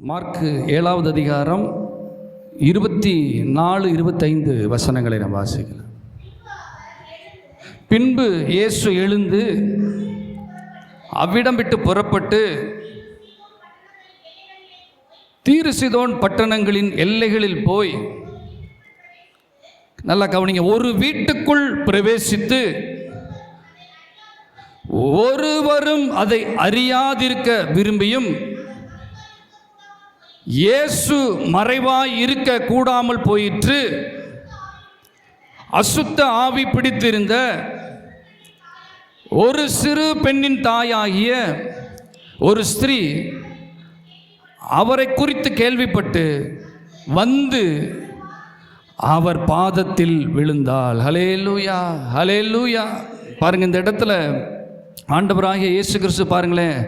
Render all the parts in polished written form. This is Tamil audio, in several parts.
மார்க்கு 7வது அதிகாரம் 24-25 வசனங்களை நாம் வாசிக்கலாம். பின்பு இயேசு எழுந்து அவ்விடம் விட்டு புறப்பட்டு தீரு சீதோன் பட்டணங்களின் எல்லைகளில் போய், நல்லா கவனிங்க, ஒரு வீட்டுக்குள் பிரவேசித்து ஒருவரும் அதை அறியாதிருக்க விரும்பியும் இயேசு மறைவாய் இருக்க கூடாமல் போயிற்று. அசுத்த ஆவி பிடித்திருந்த ஒரு சிறு பெண்ணின் தாயாகிய ஒரு ஸ்திரீ அவரை குறித்து கேள்விப்பட்டு வந்து அவர் பாதத்தில் விழுந்தாள். ஹல்லேலூயா, ஹல்லேலூயா. பாருங்க, இந்த இடத்துல ஆண்டவராகிய இயேசு கிறிஸ்து பாருங்களேன்,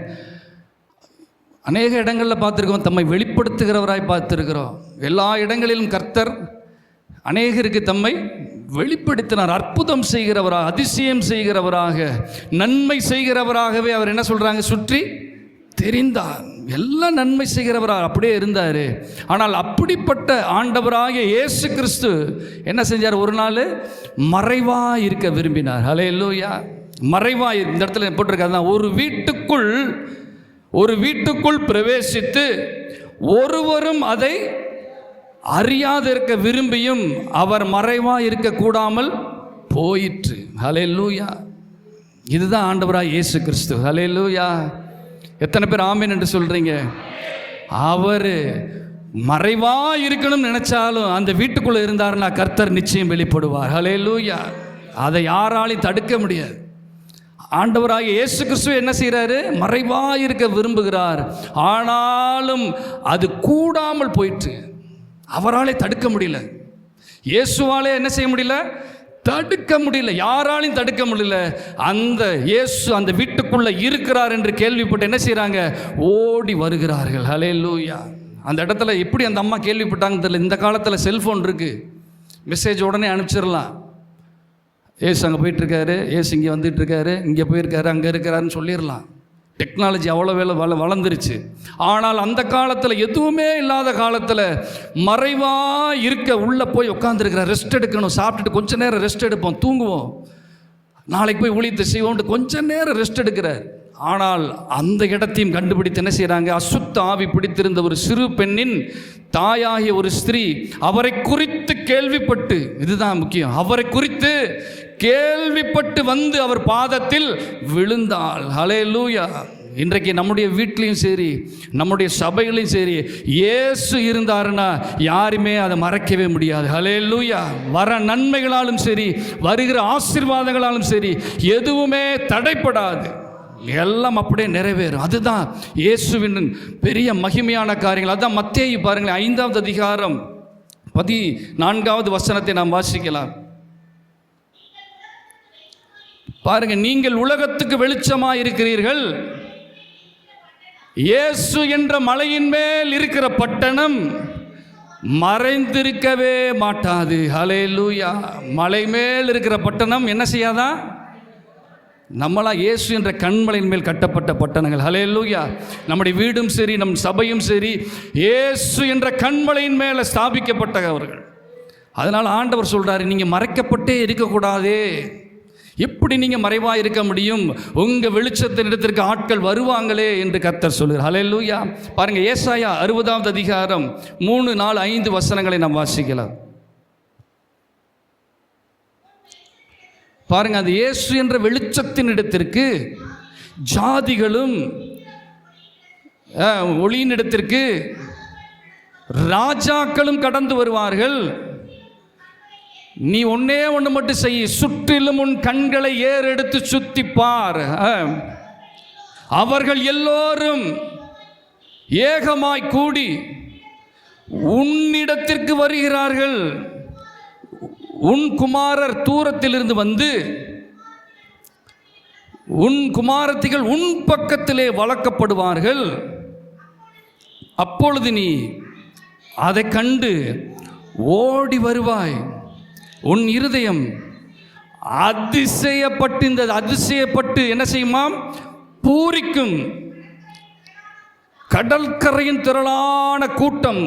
அநேக இடங்களில் பார்த்துருக்கோம், தம்மை வெளிப்படுத்துகிறவராய் பார்த்துருக்கிறோம். எல்லா இடங்களிலும் கர்த்தர் அநேகருக்கு தம்மை வெளிப்படுத்தினார். அற்புதம் செய்கிறவராக, அதிசயம் செய்கிறவராக, நன்மை செய்கிறவராகவே அவர் என்ன சொல்கிறாங்க, சுற்றி தெரிந்தார். எல்லாம் நன்மை செய்கிறவராக அப்படியே இருந்தார். ஆனால் அப்படிப்பட்ட ஆண்டவராகிய இயேசு கிறிஸ்து என்ன செஞ்சார், ஒரு நாள் மறைவாக இருக்க விரும்பினார். ஹல்லேலூயா. மறைவாக, இந்த இடத்துல போட்டிருக்காரு, ஒரு வீட்டுக்குள் பிரவேசித்து ஒருவரும் அதை அறியாதிருக்க விரும்பியும் அவர் மறைவாக இருக்க கூடாமல் போயிற்று. ஹல்லேலூயா. இதுதான் ஆண்டவராக இயேசு கிறிஸ்து. ஹல்லேலூயா. எத்தனை பேர் ஆமீன் என்று சொல்றீங்க? அவர் மறைவாக இருக்கணும்னு நினைச்சாலும் அந்த வீட்டுக்குள்ளே இருந்தாருன்னா கர்த்தர் நிச்சயம் வெளிப்படுவார். ஹல்லேலூயா. அதை யாராலையும் தடுக்க முடியாது. ஆண்டவராகிய இயேசு கிறிஸ்து என்ன செய்கிறாரு, மறைவாக இருக்க விரும்புகிறார். ஆனாலும் அது கூடாமல் போயிற்று. அவராலே தடுக்க முடியல. இயேசுவாலே என்ன செய்ய முடியல, தடுக்க முடியல. யாராலையும் தடுக்க முடியல. அந்த இயேசு அந்த வீட்டுக்குள்ள இருக்கிறார் என்று கேள்விப்பட்டு என்ன செய்கிறாங்க, ஓடி வருகிறார்கள். ஹல்லேலூயா. அந்த இடத்துல எப்படி அந்த அம்மா கேள்விப்பட்டாங்க தெரியல. இந்த காலத்தில் செல்ஃபோன் இருக்கு, மெசேஜ் உடனே அனுப்பிச்சிடலாம். ஏசு அங்கே போயிட்டுருக்காரு, ஏசு இங்கே வந்துட்டுருக்காரு, இங்கே போயிருக்காரு, அங்கே இருக்கிறாருன்னு சொல்லிடலாம். டெக்னாலஜி அவ்வளோ வளர்ந்துருச்சு. ஆனால் அந்த காலத்தில் எதுவுமே இல்லாத காலத்தில் மறைவாக இருக்க உள்ளே போய் உட்காந்துருக்கிறார். ரெஸ்ட் எடுக்கணும், சாப்பிட்டுட்டு கொஞ்சம் நேரம் ரெஸ்ட் எடுப்போம், தூங்குவோம், நாளைக்கு போய் ஊழியத்தை செய்வோம்ட்டு கொஞ்சம் நேரம் ரெஸ்ட் எடுக்கிறார். ஆனால் அந்த இடத்தையும் கண்டுபிடித்து என்ன செய்கிறாங்க, அசுத்த ஆவி பிடித்திருந்த ஒரு சிறு பெண்ணின் தாயாகிய ஒரு ஸ்திரீ அவரை குறித்து கேள்விப்பட்டு, இதுதான் முக்கியம், அவரை குறித்து கேள்விப்பட்டு வந்து அவர் பாதத்தில் விழுந்தாள். ஹல்லேலூயா. இன்றைக்கு நம்முடைய வீட்லேயும் சரி, நம்முடைய சபைகளையும் சரி, இயேசு இருந்தாருன்னா யாருமே அதை மறைக்கவே முடியாது. ஹல்லேலூயா. வர நன்மைகளாலும் சரி, வருகிற ஆசீர்வாதங்களாலும் சரி, எதுவுமே தடைப்படாது, எல்லாம் அப்படியே நிறைவேறும். அதுதான் இயேசுவின் பெரிய மகிமையான காரியங்கள். அதுதான் மத்தேயு பாருங்களேன், 5வது அதிகாரம் 14வது வசனத்தை நாம் வாசிக்கலாம். பாருங்க, நீங்கள் உலகத்துக்கு வெளிச்சமாக இருக்கிறீர்கள். இயேசு என்ற மலையின் மேல் இருக்கிற பட்டணம் மறைந்திருக்கவே மாட்டாது. ஹல்லேலூயா. மலை மேல் இருக்கிற பட்டணம் என்ன செய்யாதா? நம்மளா இயேசு என்ற கண்மலையின் மேல் கட்டப்பட்ட பட்டணங்கள். ஹல்லேலூயா. நம்முடைய வீடும் சரி, நம் சபையும் சரி, இயேசு என்ற கண்மலையின் மேலே ஸ்தாபிக்கப்பட்டவர்கள். அதனால் ஆண்டவர் சொல்றாரு, நீங்கள் மறைக்கப்பட்டே இருக்கக்கூடாதே. எப்படி நீங்கள் மறைவாக இருக்க முடியும்? உங்கள் வெளிச்சத்தின் இடத்திற்கு ஆட்கள் வருவாங்களே என்று கர்த்தர் சொல்கிறார். ஹல்லேலூயா. பாருங்க, ஏசாயா 60வது அதிகாரம் 3, 4, 5 வசனங்களை நாம் வாசிக்கலாம். பாருங்க, அந்த இயேசு என்ற வெளிச்சத்தின் இடத்திற்கு ஜாதிகளும் ஒளியின் இடத்திற்கு ராஜாக்களும் கடந்து வருவார்கள். நீ ஒன்னே ஒன்று மட்டும் செய், சுற்றிலும் உன் கண்களை ஏறெடுத்து சுத்திப்பார். அவர்கள் எல்லோரும் ஏகமாய் கூடி உன்னிடத்திற்கு வருகிறார்கள். உன் குமாரர் தூரத்திலிருந்து வந்து உன் குமாரத்திகள் உன் பக்கத்திலே வளர்க்கப்படுவார்கள். அப்பொழுது நீ அதை கண்டு ஓடி வருவாய். உன் இருதயம் அதிசயப்பட்டு என்ன செய்யுமாம், பூரிக்கும். கடற்கரையின் திரளான கூட்டம்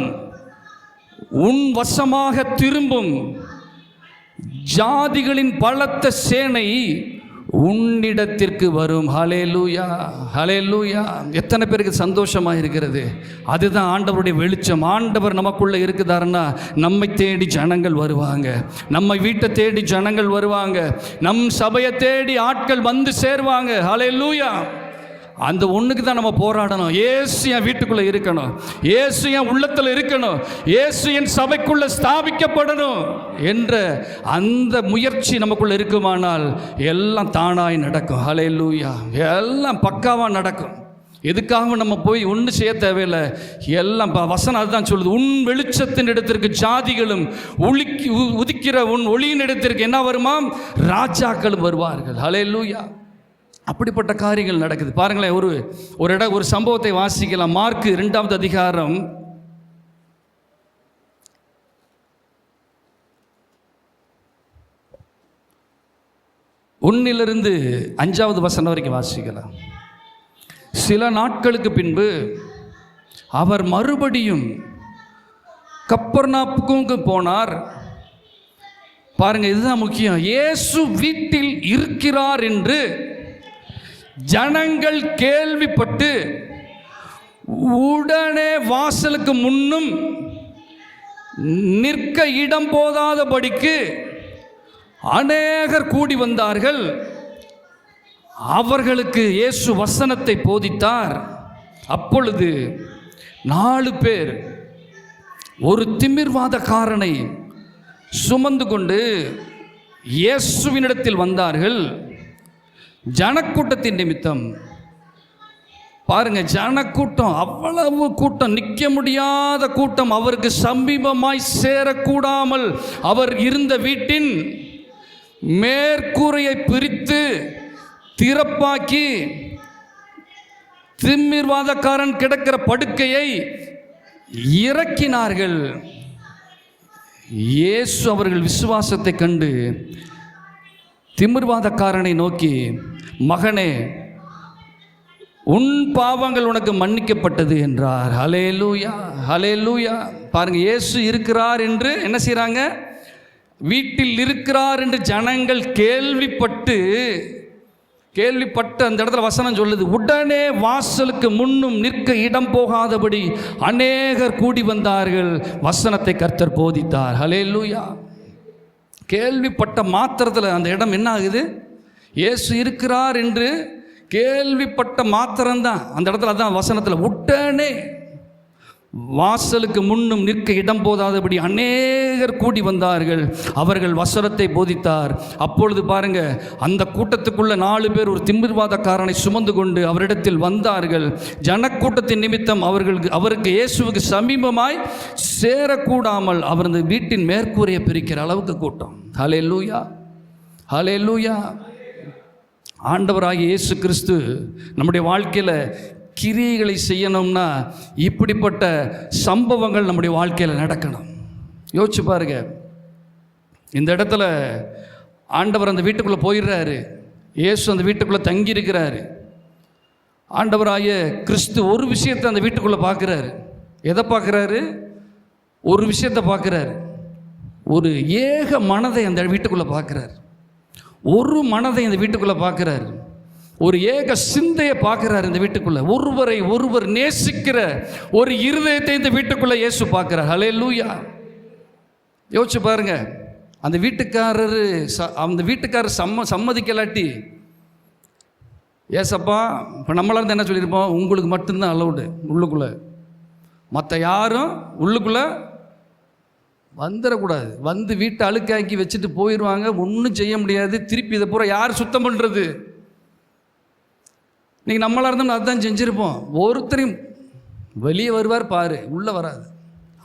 உன் வசமாக திரும்பும். ஜாதிகளின் பலத்த சேனை உன்னிடத்திற்கு வரும். ஹல்லேலூயா, ஹல்லேலூயா. எத்தனை பேருக்கு சந்தோஷமாக இருக்கிறது? அதுதான் ஆண்டவருடைய வெளிச்சம். ஆண்டவர் நமக்குள்ளே இருக்குதாருன்னா நம்மை தேடி ஜனங்கள் வருவாங்க, நம்ம வீட்டை தேடி ஜனங்கள் வருவாங்க, நம் சபையை தேடி ஆட்கள் வந்து சேருவாங்க. ஹல்லேலூயா. அந்த ஒன்றுக்கு தான் நம்ம போராடணும். இயேசு என் வீட்டுக்குள்ளே இருக்கணும், இயேசு என் உள்ளத்தில் இருக்கணும், இயேசு என் சபைக்குள்ளே ஸ்தாபிக்கப்படணும் என்ற அந்த முயற்சி நமக்குள்ளே இருக்குமானால் எல்லாம் தானாய் நடக்கும். ஹல்லேலூயா. எல்லாம் பக்காவாக நடக்கும். எதுக்காக நம்ம போய் ஒன்று செய்ய தேவையில்லை. எல்லாம் வசனம் அதுதான் சொல்லுது. உன் வெளிச்சத்தின் இடத்திற்கு ஜாதிகளும் உதிக்கிற உன் ஒளியின் இடத்திற்கு என்ன வருமாம்? ராஜாக்களும் வருவார்கள். ஹல்லேலூயா. அப்படிப்பட்ட காரியங்கள் நடக்குது. பாருங்களேன், ஒரு சம்பவத்தை வாசிக்கலாம். மார்க்கு 2வது அதிகாரம் 1 5வது வசனம் வரைக்கும் வாசிக்கலாம். சில நாட்களுக்கு பின்பு அவர் மறுபடியும் கப்பர்நாவுக்கு போனார். பாருங்க, இதுதான் முக்கியம். இயேசு வீட்டில் இருக்கிறார் என்று ஜனங்கள் கேள்விப்பட்டு உடனே வாசலுக்கு முன்னும் நிற்க இடம் போதாதபடிக்கு அநேகர் கூடி வந்தார்கள். அவர்களுக்கு இயேசு வசனத்தை போதித்தார். அப்பொழுது 4 பேர் ஒரு திமிர்வாதக்காரனை சுமந்து கொண்டு இயேசுவினிடத்தில் வந்தார்கள். ஜனக்கூட்டத்தின் நிமித்தம், பாருங்க, ஜனக்கூட்டம், அவ்வளவு கூட்டம், நிற்க முடியாத கூட்டம், அவருக்கு சமீபமாய் சேரக்கூடாமல் அவர் இருந்த வீட்டின் மேற்கூரையை பிரித்து திறப்பாக்கி திமிர்வாதக்காரன் கிடக்கிற படுக்கையை இறக்கினார்கள். இயேசு அவர்கள் விசுவாசத்தை கண்டு திமிர்வாதக்காரனை நோக்கி, மகனே, உன் பாவங்கள் உனக்கு மன்னிக்கப்பட்டது என்றார். ஹல்லேலூயா, ஹல்லேலூயா. பாருங்க, இயேசு இருக்கிறார் என்று என்ன செய்கிறாங்க? வீட்டில் இருக்கிறார் என்று ஜனங்கள் கேள்விப்பட்டு அந்த இடத்துல வசனம் சொல்லுது, உடனே வாசலுக்கு முன்னும் நிற்க இடம் போகாதபடி அநேகர் கூடி வந்தார்கள். வசனத்தை கர்த்தர் போதித்தார். ஹல்லேலூயா. கேள்விப்பட்ட மாத்திரத்தில் அந்த இடம் என்ன ஆகுது? இயேசு இருக்கிறார் என்று கேள்விப்பட்ட மாத்திரம்தான் அந்த இடத்துல, அதான் வசனத்தில், உடனே வாசலுக்கு முன்னும் நிற்க இடம் போதாதபடி அநேகர் கூடி வந்தார்கள். அவர்கள் வசனத்தை போதித்தார். அப்பொழுது பாருங்க, அந்த கூட்டத்துக்குள்ள 4 பேர் ஒரு திமிர்வாதக்காரனை சுமந்து கொண்டு அவரிடத்தில் வந்தார்கள். ஜனக்கூட்டத்தின் நிமித்தம் அவருக்கு இயேசுவுக்கு சமீபமாய் சேரக்கூடாமல் அவர் அந்த வீட்டின் மேற்கூரையை பிரிக்கிற அளவுக்கு கூட்டம். ஹல்லேலூயா, ஹல்லேலூயா. ஆண்டவராகிய இயேசு கிறிஸ்து நம்முடைய வாழ்க்கையில் கிரியைகளை செய்யணும்னா இப்படிப்பட்ட சம்பவங்கள் நம்முடைய வாழ்க்கையில் நடக்கணும். யோசிச்சு பாருங்க, இந்த இடத்துல ஆண்டவர் அந்த வீட்டுக்குள்ளே போயிடுறாரு. இயேசு அந்த வீட்டுக்குள்ளே தங்கியிருக்கிறாரு. ஆண்டவராகிய கிறிஸ்து ஒரு விஷயத்தை அந்த வீட்டுக்குள்ளே பார்க்குறாரு. எதை பார்க்குறாரு? ஒரு விஷயத்தை பார்க்குறாரு. ஒரு ஏக மனதை அந்த வீட்டுக்குள்ளே பார்க்குறாரு. ஒரு மனதை இந்த வீட்டுக்குள்ளே பார்க்குறாரு. ஒரு ஏக சிந்தையை பார்க்குறாரு இந்த வீட்டுக்குள்ளே. ஒருவரை ஒருவர் நேசிக்கிற ஒரு இருதயத்தை இந்த வீட்டுக்குள்ளே இயேசு பார்க்குறார். ஹல்லேலூயா. யோசிச்சு பாருங்க, அந்த வீட்டுக்காரர் சம்மதிக்கலாட்டி, ஏசப்பா, இப்போ நம்மளால இருந்து என்ன சொல்லியிருப்போம்? உங்களுக்கு மட்டும்தான் அலௌடு உள்ளுக்குள்ளே, மற்ற யாரும் உள்ளுக்குள்ளே வந்துடக்கூடாது. வந்து வீட்டை அழுக்காக்கி வச்சுட்டு போயிடுவாங்க, ஒன்றும் செய்ய முடியாது. திருப்பி இதை பூரா யார் சுத்தம் பண்ணுறது? நீங்கள் நம்மளாக இருந்தோம்னா அதுதான் செஞ்சுருப்போம். ஒருத்தரையும் வெளியே வருவார் பாரு, உள்ளே வராது.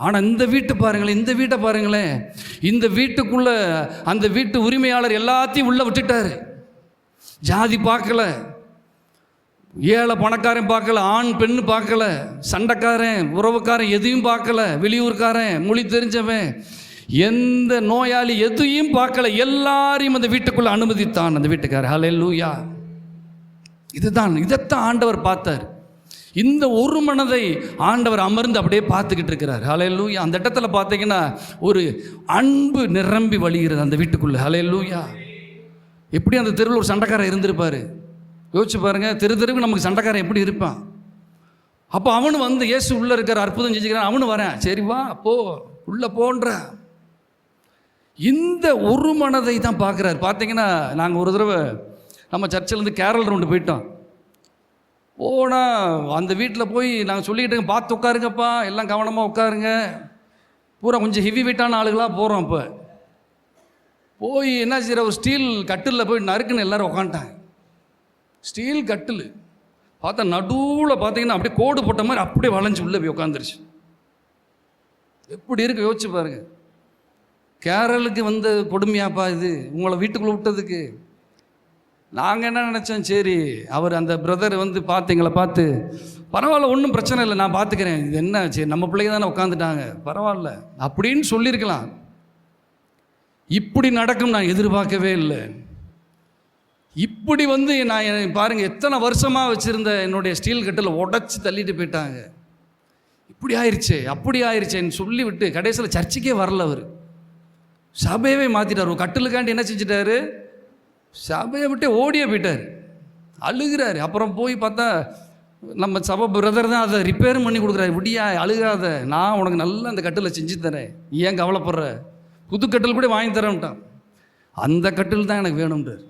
ஆனால் இந்த வீட்டை பாருங்களேன், இந்த வீட்டை பாருங்களேன், இந்த வீட்டுக்குள்ளே அந்த வீட்டு உரிமையாளர் எல்லாத்தையும் உள்ளே விட்டுட்டார். ஜாதி பார்க்கல, ஏழை பணக்காரன் பார்க்கல, ஆண் பெண்ணு பார்க்கல, சண்டைக்காரன் உறவுக்காரன் எதையும் பார்க்கல, வெளியூர்காரன் மொழி தெரிஞ்சவன் எந்த நோயாளி எதையும் பார்க்கல, எல்லாரையும் அந்த வீட்டுக்குள்ளே அனுமதித்தான் அந்த வீட்டுக்காரர். ஹல்லேலூயா. இதைத்தான் ஆண்டவர் பார்த்தார். இந்த ஒரு மனதை ஆண்டவர் அமர்ந்து அப்படியே பார்த்துக்கிட்டு இருக்கிறார். ஹல்லேலூயா. அந்த இடத்துல பார்த்தீங்கன்னா ஒரு அன்பு நிரம்பி வழிகிறது அந்த வீட்டுக்குள்ளே. ஹல்லேலூயா. எப்படி அந்த தெருவில் ஒரு சண்டைக்காரன் இருந்திருப்பார் யோசிச்சு பாருங்க. தெருவுக்கு நமக்கு சண்டைக்காரன் எப்படி இருப்பான்? அப்போ அவனு வந்து இயேசு உள்ளே இருக்கிற அற்புதம் செஞ்சுக்கிறான், அவனு வரேன், சரி வா போ உள்ளே போன்ற இந்த ஒரு மனதை தான் பார்க்குறாரு. பார்த்தீங்கன்னா நாங்கள் ஒரு தடவை நம்ம சர்ச்சிலேருந்து கேரள் ரவுண்டு போயிட்டோம். போனால் அந்த வீட்டில் போய் நாங்கள் சொல்லிக்கிட்டு பார்த்து உட்காருங்கப்பா, எல்லாம் கவனமாக உட்காருங்க, பூரா கொஞ்சம் ஹெவி வெயிட்டான ஆளுகளாக போகிறோம். இப்போ போய் என்ன செய்கிற ஒரு ஸ்டீல் கட்டிலில் போய் நறுக்குன்னு எல்லோரும் உக்காண்டாங்க. ஸ்டீல் கட்டில் பார்த்தா நடுவில் பார்த்தீங்கன்னா அப்படியே கோடு போட்ட மாதிரி அப்படியே வளைஞ்சு உள்ளே போய் உட்காந்துருச்சு. எப்படி இருக்கு யோசிச்சு பாருங்க. கேரளுக்கு வந்த கொடுமையாப்பா இது, உங்களை வீட்டுக்குள்ளே விட்டதுக்கு. நாங்கள் என்ன நினச்சோம், சரி அவர் அந்த பிரதர் வந்து பார்த்தீங்களா, பார்த்து பரவாயில்ல ஒன்றும் பிரச்சனை இல்லை, நான் பார்த்துக்கிறேன், இது என்ன சரி நம்ம பிள்ளைங்க தானே உட்காந்துட்டாங்க பரவாயில்ல அப்படின்னு சொல்லியிருக்கலாம். இப்படி நடக்கும் நான் எதிர்பார்க்கவே இல்லை. இப்படி வந்து நான் பாருங்கள் எத்தனை வருஷமாக வச்சுருந்த என்னுடைய ஸ்டீல் கட்டில் உடச்சி தள்ளிட்டு போயிட்டாங்க. இப்படி ஆயிடுச்சே அப்படி ஆயிடுச்சேன்னு சொல்லிவிட்டு கடைசியில் சர்ச்சுக்கே வரல. அவர் சபையவே மாற்றிட்டார். ஒரு கட்டிலுக்காண்டி என்ன செஞ்சிட்டாரு, சபையை விட்டு ஓடியே போயிட்டார், அழுகிறாரு. அப்புறம் போய் பார்த்தா நம்ம சபை பிரதர் தான் அதை ரிப்பேரும் பண்ணி கொடுக்குறாரு. விடியா அழுகாத, நான் உனக்கு நல்லா அந்த கட்டில் செஞ்சு தரேன், ஏன் கவலைப்படுற, புது கட்டில் கூட வாங்கி தரேன்ட்டான். அந்த கட்டில் தான் எனக்கு வேணும்ன்றார்.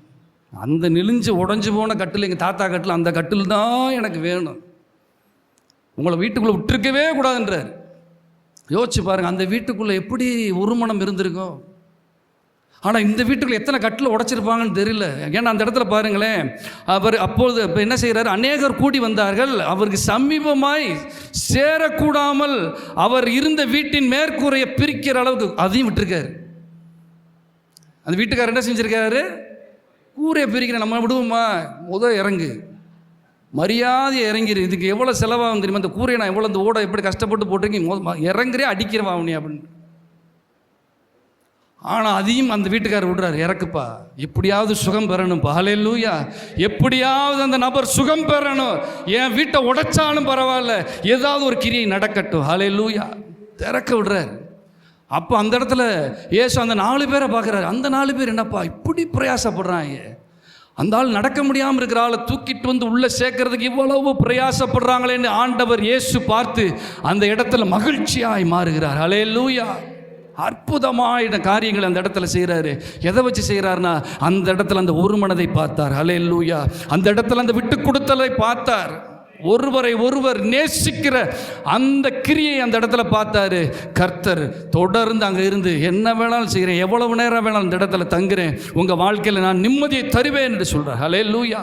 அந்த நெளிஞ்சு உடஞ்சி போன கட்டில், எங்கள் தாத்தா கட்டில், அந்த கட்டில் தான் எனக்கு வேணும், உங்களை வீட்டுக்குள்ளே விட்டுருக்கவே கூடாதுன்றார். யோசிச்சு பாருங்கள் அந்த வீட்டுக்குள்ளே எப்படி ஒரு மனம் இருந்திருக்கும். ஆனால் இந்த வீட்டுக்குள்ளே எத்தனை கட்டில் உடைச்சிருப்பாங்கன்னு தெரியல. ஏன்னா அந்த இடத்துல பாருங்களேன், அவர் அப்பொழுது இப்போ என்ன செய்கிறார், அநேகர் கூடி வந்தார்கள், அவருக்கு சமீபமாய் சேரக்கூடாமல் அவர் இருந்த வீட்டின் மேற்கூரையை பிரிக்கிற அளவுக்கு அதையும் விட்டுருக்காரு. அந்த வீட்டுக்காரர் என்ன செஞ்சுருக்காரு, கூரையை பிரிக்கிற, நம்ம விடுவோமா, இறங்கு மரியாதையை இறங்கிரு, இதுக்கு எவ்வளோ செலவாகும் தெரியுமா, அந்த கூரையை நான் எவ்வளோ இந்த ஓட எப்படி கஷ்டப்பட்டு போட்டிருக்கீங்க, இறங்குறே அடிக்கிறவா அவனி அப்படின்னு. ஆனால் அதையும் அந்த வீட்டுக்காரர் விடுறாரு, இறக்குப்பா, எப்படியாவது சுகம் பெறணும்ப்பா, ஹல்லேலூயா, எப்படியாவது அந்த நபர் சுகம் பெறணும், என் வீட்டை உடைச்சாலும் பரவாயில்ல, ஏதாவது ஒரு கிரியை நடக்கட்டும், ஹல்லேலூயா, திறக்க விடுறாரு. அப்போ அந்த இடத்துல ஏசு அந்த 4 பேரை பார்க்குறாரு. அந்த 4 பேர் என்னப்பா இப்படி பிரயாசப்படுறாங்க, அந்த ஆள் நடக்க முடியாமல் இருக்கிற ஆளை தூக்கிட்டு வந்து உள்ளே சேர்க்கறதுக்கு இவ்வளவு பிரயாசப்படுறாங்களேன்னு ஆண்டவர் இயேசு பார்த்து அந்த இடத்துல மகிழ்ச்சியாய் மாறுகிறார். ஹல்லேலூயா. அற்புதமான காரியங்கள் அந்த இடத்துல செய்கிறாரு. எதை வச்சு செய்கிறாருன்னா, அந்த இடத்துல அந்த ஒரு மனதை பார்த்தார். ஹல்லேலூயா. அந்த இடத்துல அந்த விட்டு கொடுத்தலை பார்த்தார். ஒருவரை ஒருவர் நேசிக்கிற அந்த கிரியை அந்த இடத்துல பார்த்தாரு. கர்த்தர் தொடர்ந்து அங்கே இருந்து என்ன வேணாலும் செய்கிறேன், எவ்வளவு நேரம் வேணாலும் அந்த இடத்துல தங்குறேன், உங்கள் வாழ்க்கையில் நான் நிம்மதியை தருவேன் என்று சொல்கிறார். ஹல்லேலூயா.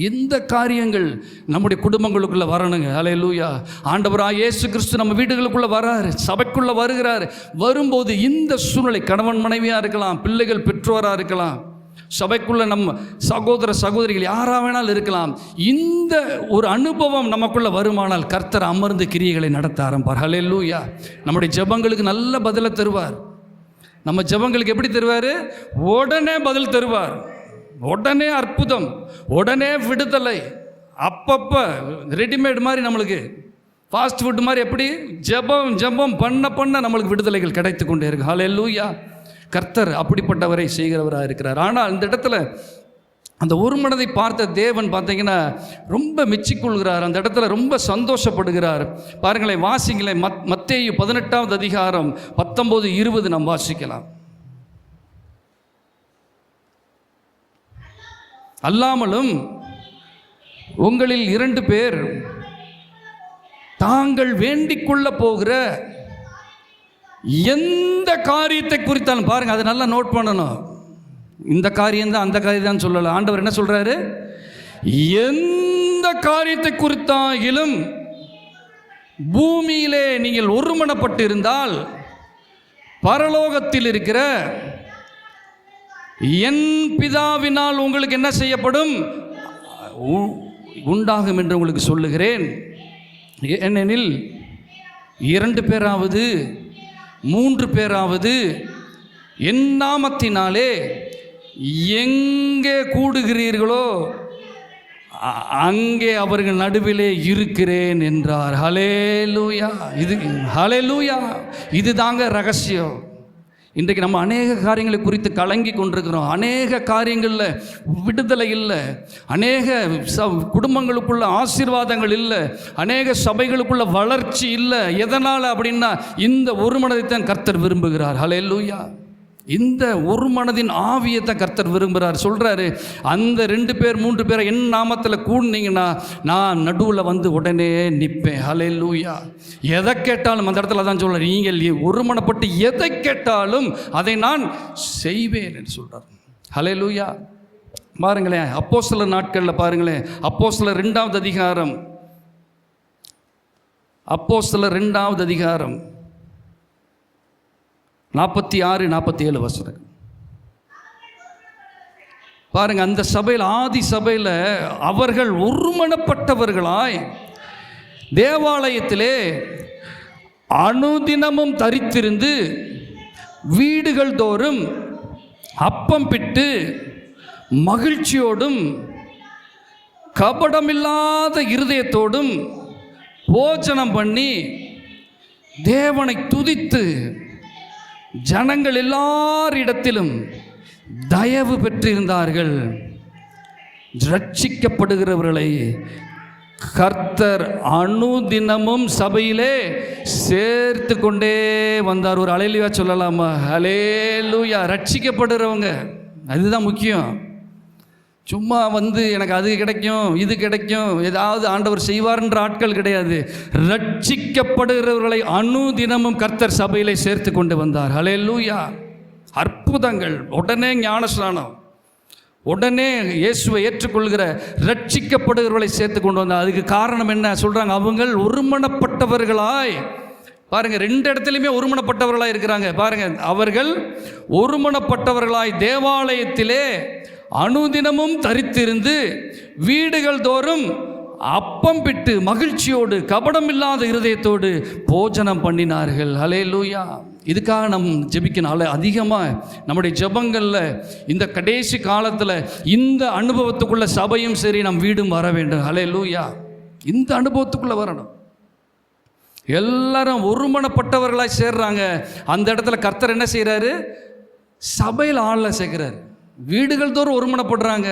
இந்த காரியங்கள் நம்முடைய குடும்பங்களுக்குள்ளே வரணுங்க. ஹல்லேலூயா. ஆண்டவராக இயேசு கிறிஸ்து நம்ம வீடுகளுக்குள்ளே வராரு, சபைக்குள்ளே வருகிறார். வரும்போது இந்த சூழ்நிலை, கணவன் மனைவியாக இருக்கலாம், பிள்ளைகள் பெற்றோராக இருக்கலாம், சபைக்குள்ள நம்ம சகோதர சகோதரிகள் யாராக வேணாலும் இருக்கலாம், இந்த ஒரு அனுபவம் நமக்குள்ள வருமானால் கர்த்தர் அமர்ந்து கிரியைகளை நடத்த ஆரம்பிப்பார். ஹல்லேலூயா. நம்முடைய ஜெபங்களுக்கு நல்ல பதிலை தருவார். நம்ம ஜெபங்களுக்கு எப்படி தருவார், உடனே பதில் தருவார், உடனே அற்புதம், உடனே விடுதலை. அப்பப்போ ரெடிமேட் மாதிரி, நம்மளுக்கு ஃபாஸ்ட் ஃபுட் மாதிரி, எப்படி ஜெபம் ஜெபம் பண்ண நம்மளுக்கு விடுதலைகள் கிடைத்து கொண்டே இருக்கு. ஹல்லேலூயா. கர்த்தர் அப்படிப்பட்டவரை செய்கிறவராக இருக்கிறார். ஆனால் அந்த இடத்துல அந்த ஒரு மனதை பார்த்த தேவன் பார்த்தீங்கன்னா ரொம்ப மெச்சிக்கொள்கிறார். அந்த இடத்துல ரொம்ப சந்தோஷப்படுகிறார். பாருங்களேன், வாசிங்களேன், மத்தேயு 18வது அதிகாரம் 19-20 நாம் வாசிக்கலாம். அல்லாமலும் உங்களில் 2 பேர் தாங்கள் வேண்டிக் கொள்ள போகிற எந்த காரியத்தை குறித்தாலும், பாருங்க அதை நல்லா நோட் பண்ணணும், இந்த காரியம் தான் அந்த காரியம் தான் சொல்லல. ஆண்டவர் என்ன சொல்றாரு, எந்த காரியத்தை குறித்தாலும் பூமியிலே நீங்கள் ஒருமனப்பட்டு இருந்தால் பரலோகத்தில் இருக்கிற என் பிதாவினால் உங்களுக்கு என்ன செய்யப்படும், உண்டாகும் என்று உங்களுக்கு சொல்லுகிறேன். ஏனெனில் 2 பேராவது 3 பேராவது என் நாமத்தினாலே எங்கே கூடுகிறீர்களோ அங்கே அவர்கள் நடுவிலே இருக்கிறேன் என்றார். ஹல்லேலூயா. ஹல்லேலூயா. இது தாங்க ரகசியம். இன்றைக்கு நம்ம அநேக காரியங்களை குறித்து கலங்கி கொண்டிருக்கிறோம். அநேக காரியங்களில் விடுதலை இல்லை, அநேக குடும்பங்களுக்குள்ள ஆசீர்வாதங்கள் இல்லை, அநேக சபைகளுக்குள்ள வளர்ச்சி இல்லை. எதனால் அப்படின்னா இந்த ஒரு மனதைத்தான் கர்த்தர் விரும்புகிறார். ஹல்லேலூயா. இந்த ஒரு மனதின் ஆவியை தான் கர்த்தர் விரும்புகிறார். சொல்கிறாரு, அந்த 2 பேர் 3 பேரை என் நாமத்தில் கூடினீங்கன்னா நான் நடுவில் வந்து உடனே நிற்பேன். ஹல்லேலூயா. எதை கேட்டாலும் அந்த இடத்துல தான் சொல்கிறார், நீங்கள் ஒருமனப்பட்டு எதை கேட்டாலும் அதை நான் செய்வேன் என்று சொல்கிறார். ஹல்லேலூயா. பாருங்களேன், அப்போஸ்தலர் நாட்களில் பாருங்களேன், அப்போஸ்தலர் 2வது அதிகாரம், அப்போஸ்தலர் 2வது அதிகாரம் 46, 47 வசனம் பாருங்க. அந்த சபையில், ஆதி சபையில் அவர்கள் ஒருமனப்பட்டவர்களாய் தேவாலயத்திலே அனுதினமும் தரித்திருந்து வீடுகள் தோறும் அப்பம் பிட்டு மகிழ்ச்சியோடும் கபடமில்லாத இருதயத்தோடும் போஜனம் பண்ணி தேவனை துதித்து ஜனங்கள் எல்லாரிடத்திலும் தயவு பெற்றிருந்தார்கள். ரட்சிக்கப்படுகிறவர்களை கர்த்தர் அனுதினமும் சபையிலே சேர்த்து கொண்டே வந்தார். ஒரு அல்லேலூயா சொல்லலாமா? அல்லேலூயா. ரட்சிக்கப்படுறவங்க, அதுதான் முக்கியம். சும்மா வந்து எனக்கு அது கிடைக்கும் இது கிடைக்கும் ஏதாவது ஆண்டவர் செய்வார்ன்ற ஆட்கள் கிடையாது. ரட்சிக்கப்படுகிறவர்களை அனுதினமும் கர்த்தர் சபையிலே சேர்த்து கொண்டு வந்தார். ஹல்லேலூயா. அற்புதங்கள், உடனே ஞானஸ்நானம், உடனே இயேசுவை ஏற்றுக்கொள்கிற ரட்சிக்கப்படுகிறவர்களை சேர்த்து கொண்டு வந்தார். அதுக்கு காரணம் என்ன சொல்கிறாங்க? அவங்கள் ஒருமனப்பட்டவர்களாய், பாருங்க 2 இடத்துலையுமே ஒருமனப்பட்டவர்களாய் இருக்கிறாங்க. பாருங்க, அவர்கள் ஒருமனப்பட்டவர்களாய் தேவாலயத்திலே அனுதினமும் தரித்திருந்து வீடுகள் தோறும் அப்பம் பிட்டு மகிழ்ச்சியோடு கபடமில்லாத இருதயத்தோடு போஜனம் பண்ணினார்கள். ஹல்லேலூயா. இதுக்காக நம் ஜெபிக்கணும். அதிகமாக நம்முடைய ஜெபங்களில் இந்த கடைசி காலத்தில் இந்த அனுபவத்துக்குள்ள சபையும் சரி நம் வீடும் வர வேண்டும். ஹல்லேலூயா. இந்த அனுபவத்துக்குள்ளே வரணும். எல்லாரும் ஒருமனப்பட்டவர்களாக சேர்றாங்க. அந்த இடத்துல கர்த்தர் என்ன செய்கிறாரு? சபையில் ஆளில் சேர்க்கிறார். வீடுகள் தோறும் ஒருமனப்படுறாங்க,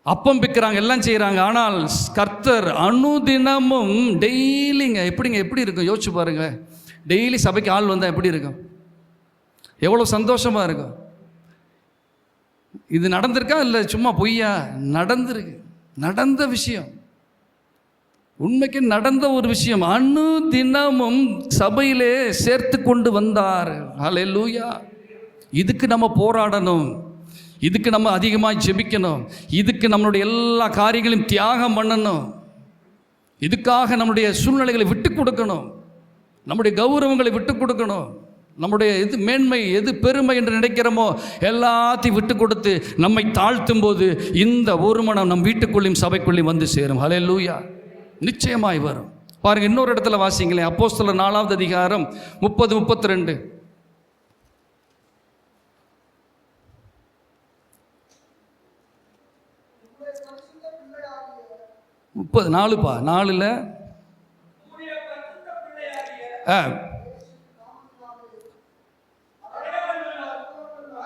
அப்பம் பிக்கிறாங்க, எல்லாம் செய்கிறாங்க. ஆனால் கர்த்தர் அனுதினமும் டெய்லிங்க எப்படி இருக்கும் யோசிச்சு பாருங்க. டெய்லி சபைக்கு ஆள் வந்தால் எப்படி இருக்கும்? எவ்வளோ சந்தோஷமாக இருக்கும். இது நடந்திருக்கா இல்லை சும்மா பொய்யா? நடந்திருக்கு. நடந்த விஷயம், உண்மைக்கு நடந்த ஒரு விஷயம். அனுதினமும் சபையிலே சேர்த்து கொண்டு வந்தார். ஹல்லேலூயா. இதுக்கு நம்ம போராடணும், இதுக்கு நம்ம அதிகமாக ஜெபிக்கணும், இதுக்கு நம்மளுடைய எல்லா காரியங்களையும் தியாகம் பண்ணணும், இதுக்காக நம்முடைய சூழ்நிலைகளை விட்டு கொடுக்கணும், நம்முடைய கௌரவங்களை விட்டு கொடுக்கணும், நம்முடைய எது மேன்மை எது பெருமை என்று நினைக்கிறோமோ எல்லாத்தையும் விட்டு கொடுத்து நம்மை தாழ்த்தும் போது இந்த ஒரு மனம் நம் வீட்டுக்குள்ளேயும் சபைக்குள்ளேயும் வந்து சேரும். ஹல்லேலூயா. நிச்சயமாய் வரும். பாருங்க, இன்னொரு இடத்துல வாசிங்களேன். அப்போஸ்தலர் 4வது அதிகாரம் 30-32. 4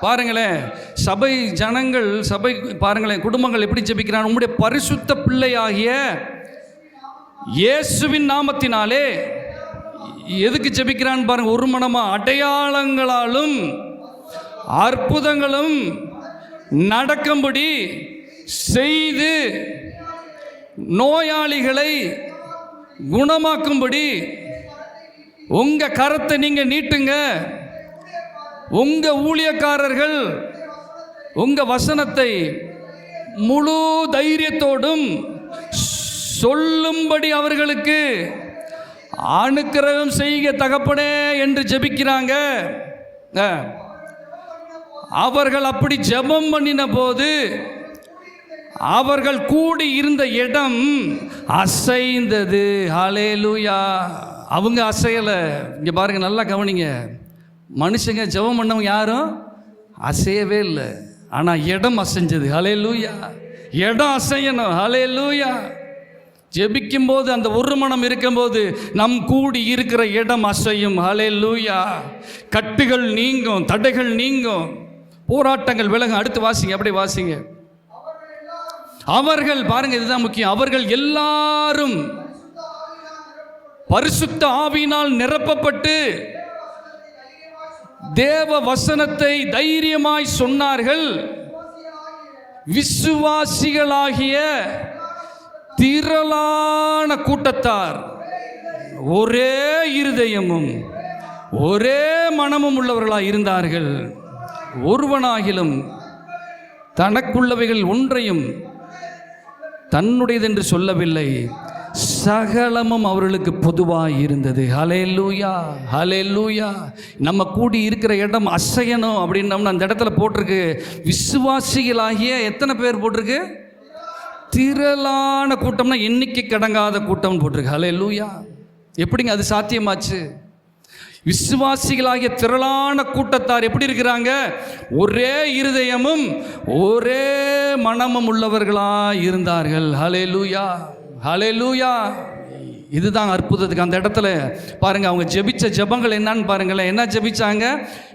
பாருங்களேன். சபை ஜனங்கள், சபை பாருங்களேன், குடும்பங்கள் எப்படி ஜெபிக்கிறாங்க? உம்முடைய பரிசுத்த பிள்ளையாகிய இயேசுவின் நாமத்தினாலே. எதுக்கு ஜெபிக்கிறான்னு பாருங்க. ஒரு மனமா அடையாளங்களாலும் அற்புதங்களும் நடக்கும்படி செய்து நோயாளிகளை குணமாக்கும்படி உங்க கரத்தை நீங்க நீட்டுங்க. உங்க ஊழியக்காரர்கள் உங்க வசனத்தை முழு தைரியத்தோடும் சொல்லும்படி அவர்களுக்கு அனுக்கிரகம் செய்க தகப்பனே என்று ஜெபிக்கிறாங்க. அவர்கள் அப்படி ஜெபம் பண்ணின போது அவர்கள் கூடி இருந்த இடம் அசைந்தது. ஹல்லேலூயா. அவங்க அசையலை. இங்கே பாருங்க, நல்லா கவனிங்க. மனுஷங்க ஜெபம் பண்ணவங்க யாரும் அசையவே இல்லை, ஆனால் இடம் அசைஞ்சது. ஹல்லேலூயா. இடம் அசையணும். ஹல்லேலூயா. ஜெபிக்கும் போது அந்த ஒரு மனம் இருக்கும்போது நம் கூடி இருக்கிற இடம் அசையும். ஹல்லேலூயா. கட்டுகள் நீங்கும், தடைகள் நீங்கும், போராட்டங்கள் விலகும். அடுத்து வாசிங்க, அப்படியே வாசிங்க. அவர்கள், பாருங்க இதுதான் முக்கியம், அவர்கள் எல்லாரும் பரிசுத்த ஆவியினால் நிரப்பப்பட்டு தேவ வசனத்தை தைரியமாய் சொன்னார்கள். விசுவாசிகளாகிய திரளான கூட்டத்தார் ஒரே இருதயமும் ஒரே மனமும் உள்ளவர்களாய் இருந்தார்கள். ஒருவனாகிலும் தனக்குள்ளவைகள் ஒன்றையும் தன்னுடையதென்று சொல்லவில்லை, சகலமும் அவர்களுக்கு பொதுவாக இருந்தது. ஹல்லேலூயா, ஹல்லேலூயா. நம்ம கூடி இருக்கிற இடம் அசையணும் அப்படின்னோம்னா அந்த இடத்துல போட்டிருக்கு விசுவாசிகளாகிய எத்தனை பேர் போட்டிருக்கு? திரளான கூட்டம்னா எண்ணிக்கை கடங்காத கூட்டம் போட்டிருக்கு. ஹல்லேலூயா. எப்படிங்க அது சாத்தியமாச்சு? விசுவாசிகளாகிய திரளான கூட்டத்தார் எப்படி இருக்கிறாங்க? ஒரே இருதயமும் ஒரே மனமும் உள்ளவர்களாக இருந்தார்கள். ஹல்லேலூயா, ஹல்லேலூயா. இதுதான் அற்புதத்துக்கு அந்த இடத்துல பாருங்க, அவங்க ஜெபிச்ச ஜெபங்கள் என்னன்னு பாருங்களேன். என்ன ஜெபிச்சாங்க?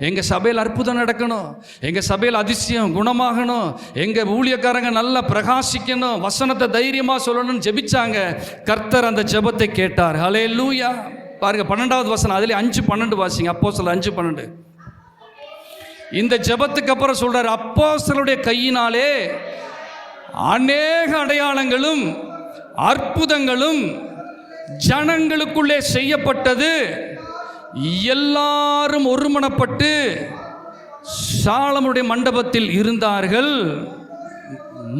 எங்க சபையில் அற்புதம் நடக்கணும், எங்க சபையில் அதிசயம் குணமாகணும், எங்க ஊழியக்காரங்க நல்லா பிரகாசிக்கணும், வசனத்தை தைரியமா சொல்லணும்னு ஜெபிச்சாங்க. கர்த்தர் அந்த ஜெபத்தை கேட்டார். ஹல்லேலூயா. பாருங்க 12வது வசனம், அதிலே 5:12 வாசிங்க. அப்போஸ்தலர் 5:12. இந்த ஜெபத்துக்கு அப்புறம் சொல்றாரு, அப்போஸ்தலருடைய கையினாலே அநேக அடையாளங்களும் அற்புதங்களும் ஜனங்களுக்குள்ளே செய்யப்பட்டது. எல்லாரும் ஒருமனப்பட்டு சாலமோனுடைய மண்டபத்தில் இருந்தார்கள்.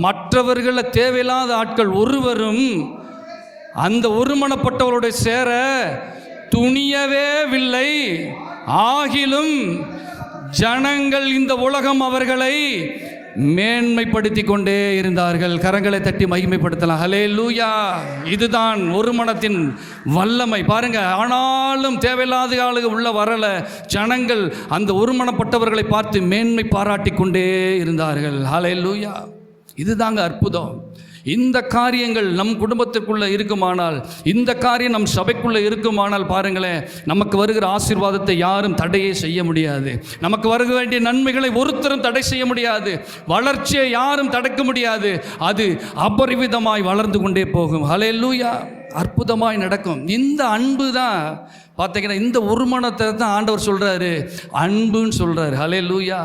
மற்றவர்கள தேவையில்லாத ஆட்கள் ஒருவரும் அந்த ஒருமனப்பட்டவருடைய சேர துணியவே இல்லை. ஆகிலும் ஜனங்கள் இந்த உலகம் அவர்களை மேன்மைப்படுத்தி கொண்டே இருந்தார்கள். கரங்களை தட்டி மகிமைப்படுத்தலாம். ஹல்லேலூயா. இதுதான் ஒரு மனத்தின் வல்லமை. பாருங்க, ஆனாலும் தேவையில்லாத ஆளுக உள்ள வரல. ஜனங்கள் அந்த ஒருமனப்பட்டவர்களை பார்த்து மேன்மை பாராட்டி கொண்டே இருந்தார்கள். ஹல்லேலூயா. இதுதாங்க அற்புதம். இந்த காரியங்கள் நம் குடும்பத்திற்குள்ள இருக்குமானால், இந்த காரியம் நம் சபைக்குள்ள இருக்குமானால் பாருங்களேன், நமக்கு வருகிற ஆசீர்வாதத்தை யாரும் தடையே செய்ய முடியாது. நமக்கு வருக வேண்டிய நன்மைகளை ஒருத்தரும் தடை செய்ய முடியாது. வளர்ச்சியை யாரும் தடுக்க முடியாது. அது அபரிவிதமாய் வளர்ந்து கொண்டே போகும். ஹல்லேலூயா. அற்புதமாய் நடக்கும். இந்த அன்பு தான் பார்த்தீங்கன்னா, இந்த ஒருமனத்தை தான் ஆண்டவர் சொல்றாரு அன்புன்னு சொல்றாரு. ஹல்லேலூயா.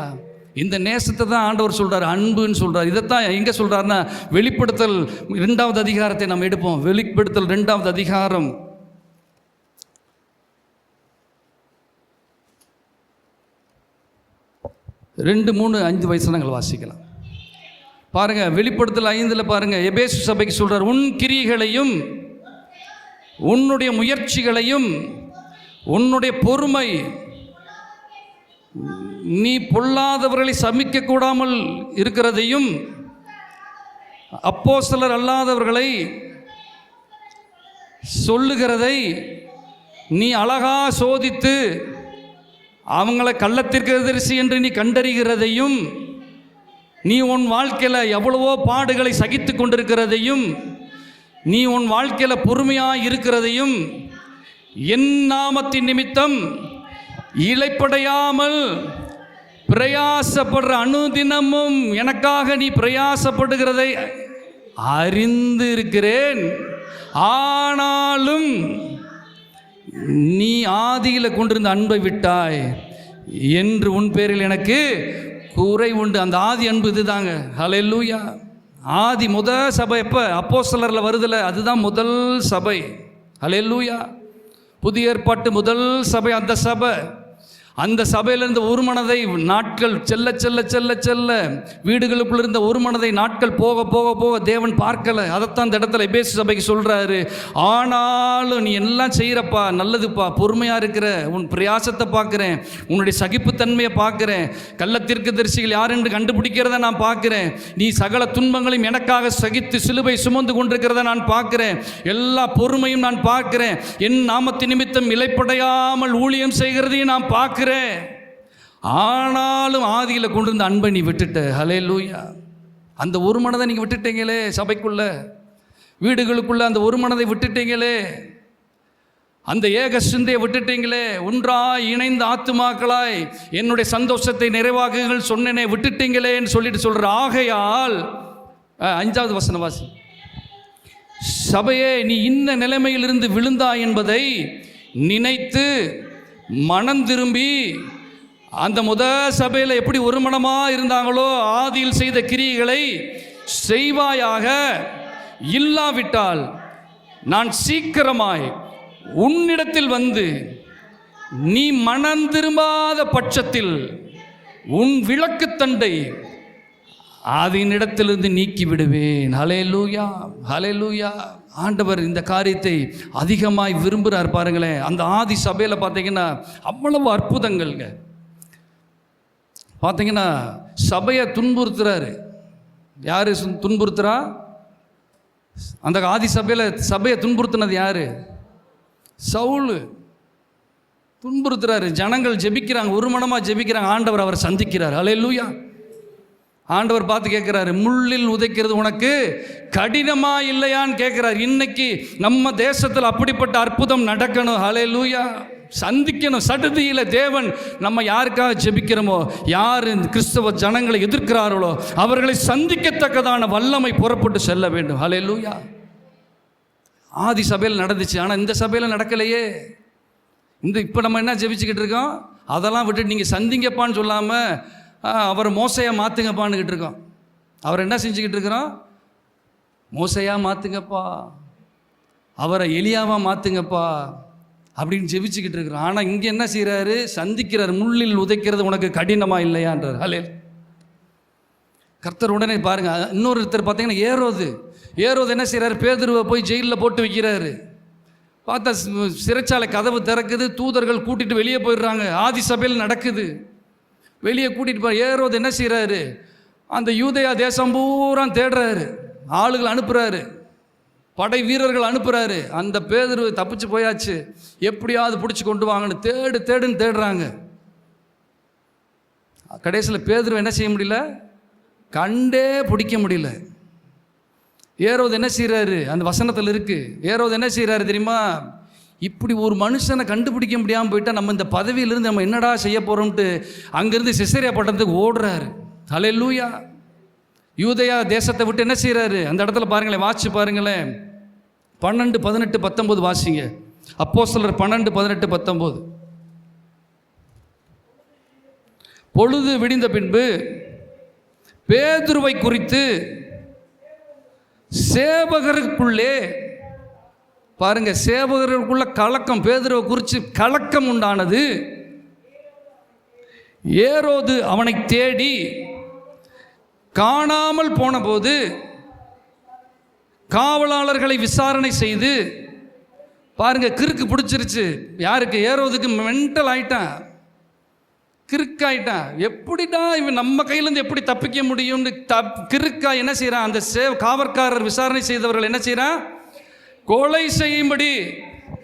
இந்த நேசத்தை தான் ஆண்டவர் சொல்றாரு அன்புன்னு சொல்றாரு. இதைத்தான் எங்கே சொல்றாருன்னா, வெளிப்படுத்தல் 2வது அதிகாரத்தை நம்ம எடுப்போம். வெளிப்படுத்தல் 2வது அதிகாரம் 2, 3, 5 வசனங்கள் வாசிக்கலாம். பாருங்க, வெளிப்படுத்தல் 5 பாருங்க, எபேசு சபைக்கு சொல்றார், உன் கிரியைகளையும் உன்னுடைய முயற்சிகளையும் உன்னுடைய பொறுமை, நீ பொல்லாதவர்களை சமிக்க கூடாமல் இருக்கிறதையும் அப்போஸ்தலர் அல்லாதவர்களை சொல்லுகிறதை நீ அழகா சோதித்து அவங்களை கள்ளத்திற்கதரிசி என்று நீ கண்டறிகிறதையும், நீ உன் வாழ்க்கையில் எவ்வளவோ பாடுகளை சகித்து கொண்டிருக்கிறதையும், நீ உன் வாழ்க்கையில் பொறுமையாக இருக்கிறதையும், என் நாமத்தின் நிமித்தம் இளைப்படையாமல் பிரயாசப்படுற அனுதினமும் எனக்காக நீ பிரயாசப்படுகிறதை அறிந்து இருக்கிறேன். ஆனாலும் நீ ஆதியில் கொண்டிருந்த அன்பை விட்டாய் என்று உன் பேரில் எனக்கு குறை உண்டு. அந்த ஆதி அன்பு இதுதாங்க. ஹல்லேலூயா. ஆதி முதல் சபை எப்போ அப்போஸ்தலரில் வருதில்ல, அதுதான் முதல் சபை. ஹல்லேலூயா. புதிய ஏற்பாட்டு முதல் சபை அந்த சபை. அந்த சபையிலிருந்த ஒரு மனதை நாட்கள் செல்ல செல்ல செல்ல செல்ல வீடுகளுக்குள்ள இருந்த ஒரு மனதை நாட்கள் போக போக போக தேவன் பார்க்கல. அதைத்தான் இந்த இடத்துல எபேசு சபைக்கு சொல்றாரு, ஆனாலும் நீ எல்லாம் செய்கிறப்பா, நல்லதுப்பா, பொறுமையாக இருக்கிற, உன் பிரயாசத்தை பார்க்குறேன், உன்னுடைய சகிப்புத்தன்மையை பார்க்குறேன், கள்ளத்தீர்க்கதரிசிகள் யார் என்று கண்டுபிடிக்கிறத நான் பார்க்குறேன், நீ சகல துன்பங்களையும் எனக்காக சகித்து சிலுவை சுமந்து கொண்டிருக்கிறத நான் பார்க்குறேன், எல்லா பொறுமையும் நான் பார்க்குறேன், என் நாமத்தின் நிமித்தம் இளைப்படையாமல் ஊழியம் செய்கிறதையும் நான் பார்க்குறேன். ஆனாலும் ஆதியில் கொண்டிருந்த அன்பை நீ விட்டுட்ட. ஹல்லேலூயா. அந்த ஒரு மனதை நீங்கள் விட்டுட்டீங்களே, சபைக்குள்ள வீடுகளுக்குள்ள அந்த ஒரு மனதை விட்டுட்டீங்களே, அந்த ஏக சிந்தையை விட்டுட்டீங்களே, ஒன்றாய் இணைந்த ஆத்துமாக்களாய் என்னுடைய சந்தோஷத்தை நிறைவாக்குங்கள் சொன்னேனே விட்டுட்டீங்களேன்னு சொல்லிட்டு சொல்கிற. ஆகையால் 5வது வசனம் வாசி. சபையே, நீ இந்த நிலைமையிலிருந்து விழுந்தாய் என்பதை நினைத்து மனம் திரும்பி அந்த சபையில் எப்படி ஒரு மனமாக இருந்தாங்களோ ஆதியில் செய்த கிரியைகளை செய்வாயாக. இல்லாவிட்டால் நான் சீக்கிரமாய் உன்னிடத்தில் வந்து நீ மனம் திரும்பாத பட்சத்தில் உன் விளக்குத்தண்டை அதனிடத்திலிருந்து நீக்கி விடுவேன். ஹல்லேலூயா, ஹல்லேலூயா. ஆண்டவர் இந்த காரியத்தை அதிகமாய் விரும்புகிறார். பாருங்களேன், அந்த ஆதி சபையில் பார்த்தீங்கன்னா அவ்வளவு அற்புதங்கள்ங்க. பார்த்தீங்கன்னா சபையை துன்புறுத்துறாரு. யார் துன்புறுத்துறா? அந்த ஆதி சபையை துன்புறுத்தினது யாரு? சவுல் துன்புறுத்துறாரு. ஜனங்கள் ஜெபிக்கிறாங்க, ஒரு மனமாக ஜெபிக்கிறாங்க. ஆண்டவர் அவரை சந்திக்கிறார். ஹல்லேலூயா. ஆண்டவர் பார்த்து கேட்குறாரு, முள்ளில் உதைக்கிறது உனக்கு கடினமா இல்லையான்னு கேட்குறாரு. இன்னைக்கு நம்ம தேசத்தில் அப்படிப்பட்ட அற்புதம் நடக்கணும். ஹல்லேலூயா. சந்திக்கணும். சடுதியில் தேவன் நம்ம யாருக்காக ஜெபிக்கிறோமோ, யார் இந்த கிறிஸ்தவ ஜனங்களை எதிர்க்கிறார்களோ அவர்களை சந்திக்கத்தக்கதான வல்லமை புறப்பட்டு செல்ல வேண்டும். ஹல்லேலூயா. ஆதி சபையில் நடந்துச்சு, ஆனால் இந்த சபையில் நடக்கலையே. இப்போ நம்ம என்ன ஜெபிச்சுக்கிட்டு இருக்கோம்? அதெல்லாம் விட்டுட்டு நீங்கள் சந்திங்கப்பான்னு சொல்லாமல் அவர் மோசையாக மாற்றுங்கப்பான்னுக்கிட்டு இருக்கோம். அவர் என்ன செஞ்சுக்கிட்டு இருக்கிறோம்? மோசையாக மாற்றுங்கப்பா, அவரை எலியாவாக மாற்றுங்கப்பா அப்படின்னு ஜெபிச்சுக்கிட்டு இருக்கிறோம். ஆனால் இங்கே என்ன செய்கிறாரு? சந்திக்கிறார். முள்ளில் உதைக்கிறது உனக்கு கடினமாக இல்லையான்றார். ஹல்லேலூயா. கர்த்தர் உடனே பாருங்கள், இன்னொருத்தர் பார்த்தீங்கன்னா ஏரோது என்ன செய்கிறாரு? பேதுருவை போய் ஜெயிலில் போட்டு வைக்கிறாரு. பார்த்தா சிறைச்சாலை கதவு திறக்குது, தூதர்கள் கூட்டிகிட்டு வெளியே போயிடுறாங்க. ஆதி சபையில் நடக்குது. வெளியே கூட்டிகிட்டு போய் ஏரோது என்ன செய்கிறாரு? அந்த யூதேயா தேசம் பூரா தேடுறாரு, ஆளுகள் அனுப்புகிறாரு, படை வீரர்கள் அனுப்புகிறாரு. அந்த பேதுரு தப்பிச்சு போயாச்சு, எப்படியாவது பிடிச்சி கொண்டு வாங்கன்னு தேடுன்னு தேடுறாங்க. கடைசியில் பேதுரு என்ன செய்ய முடியல, கண்டே பிடிக்க முடியல. ஏரோது என்ன செய்கிறாரு? அந்த வசனத்தில் இருக்குது. ஏரோது என்ன செய்கிறாரு தெரியுமா? இப்படி ஒரு மனுஷனை கண்டுபிடிக்க முடியாமல் போயிட்டால் நம்ம இந்த பதவியிலிருந்து நம்ம என்னடா செய்ய போகிறோம்ட்டு அங்கேருந்து சிசேரியா பட்டணத்துக்கு ஓடுறாரு. ஹல்லேலூயா. யூதேயா தேசத்தை விட்டு என்ன செய்கிறாரு? அந்த இடத்துல பாருங்களேன், வாட்சி பாருங்களேன். 12, 18, 19 வாசிங்க. அப்போஸ்தலர் 12, 18, 19. பொழுது விடிந்த பின்பு பேதுருவை குறித்து சேவகருக்குள்ளே, பாருங்க, சேவகர்களுக்குள்ள கலக்கம், பேதுருவை குறித்து கலக்கம் உண்டானது. ஏரோது அவனை தேடி காணாமல் போன போது காவலாளர்களை விசாரணை செய்து, பாருங்க, கிறுக்கு பிடிச்சிருச்சு. யாருக்கு? ஏரோதுக்கு மென்டல் ஆயிட்டான், கிறுக்காயிட்டான். எப்படிடா இவன் நம்ம கையிலேருந்து எப்படி தப்பிக்க முடியும்னு கிறுக்கா என்ன செய்கிறான்? அந்த காவற்காரர் விசாரணை செய்தவர்கள் என்ன செய்கிறான்? கொலை செய்யும்படி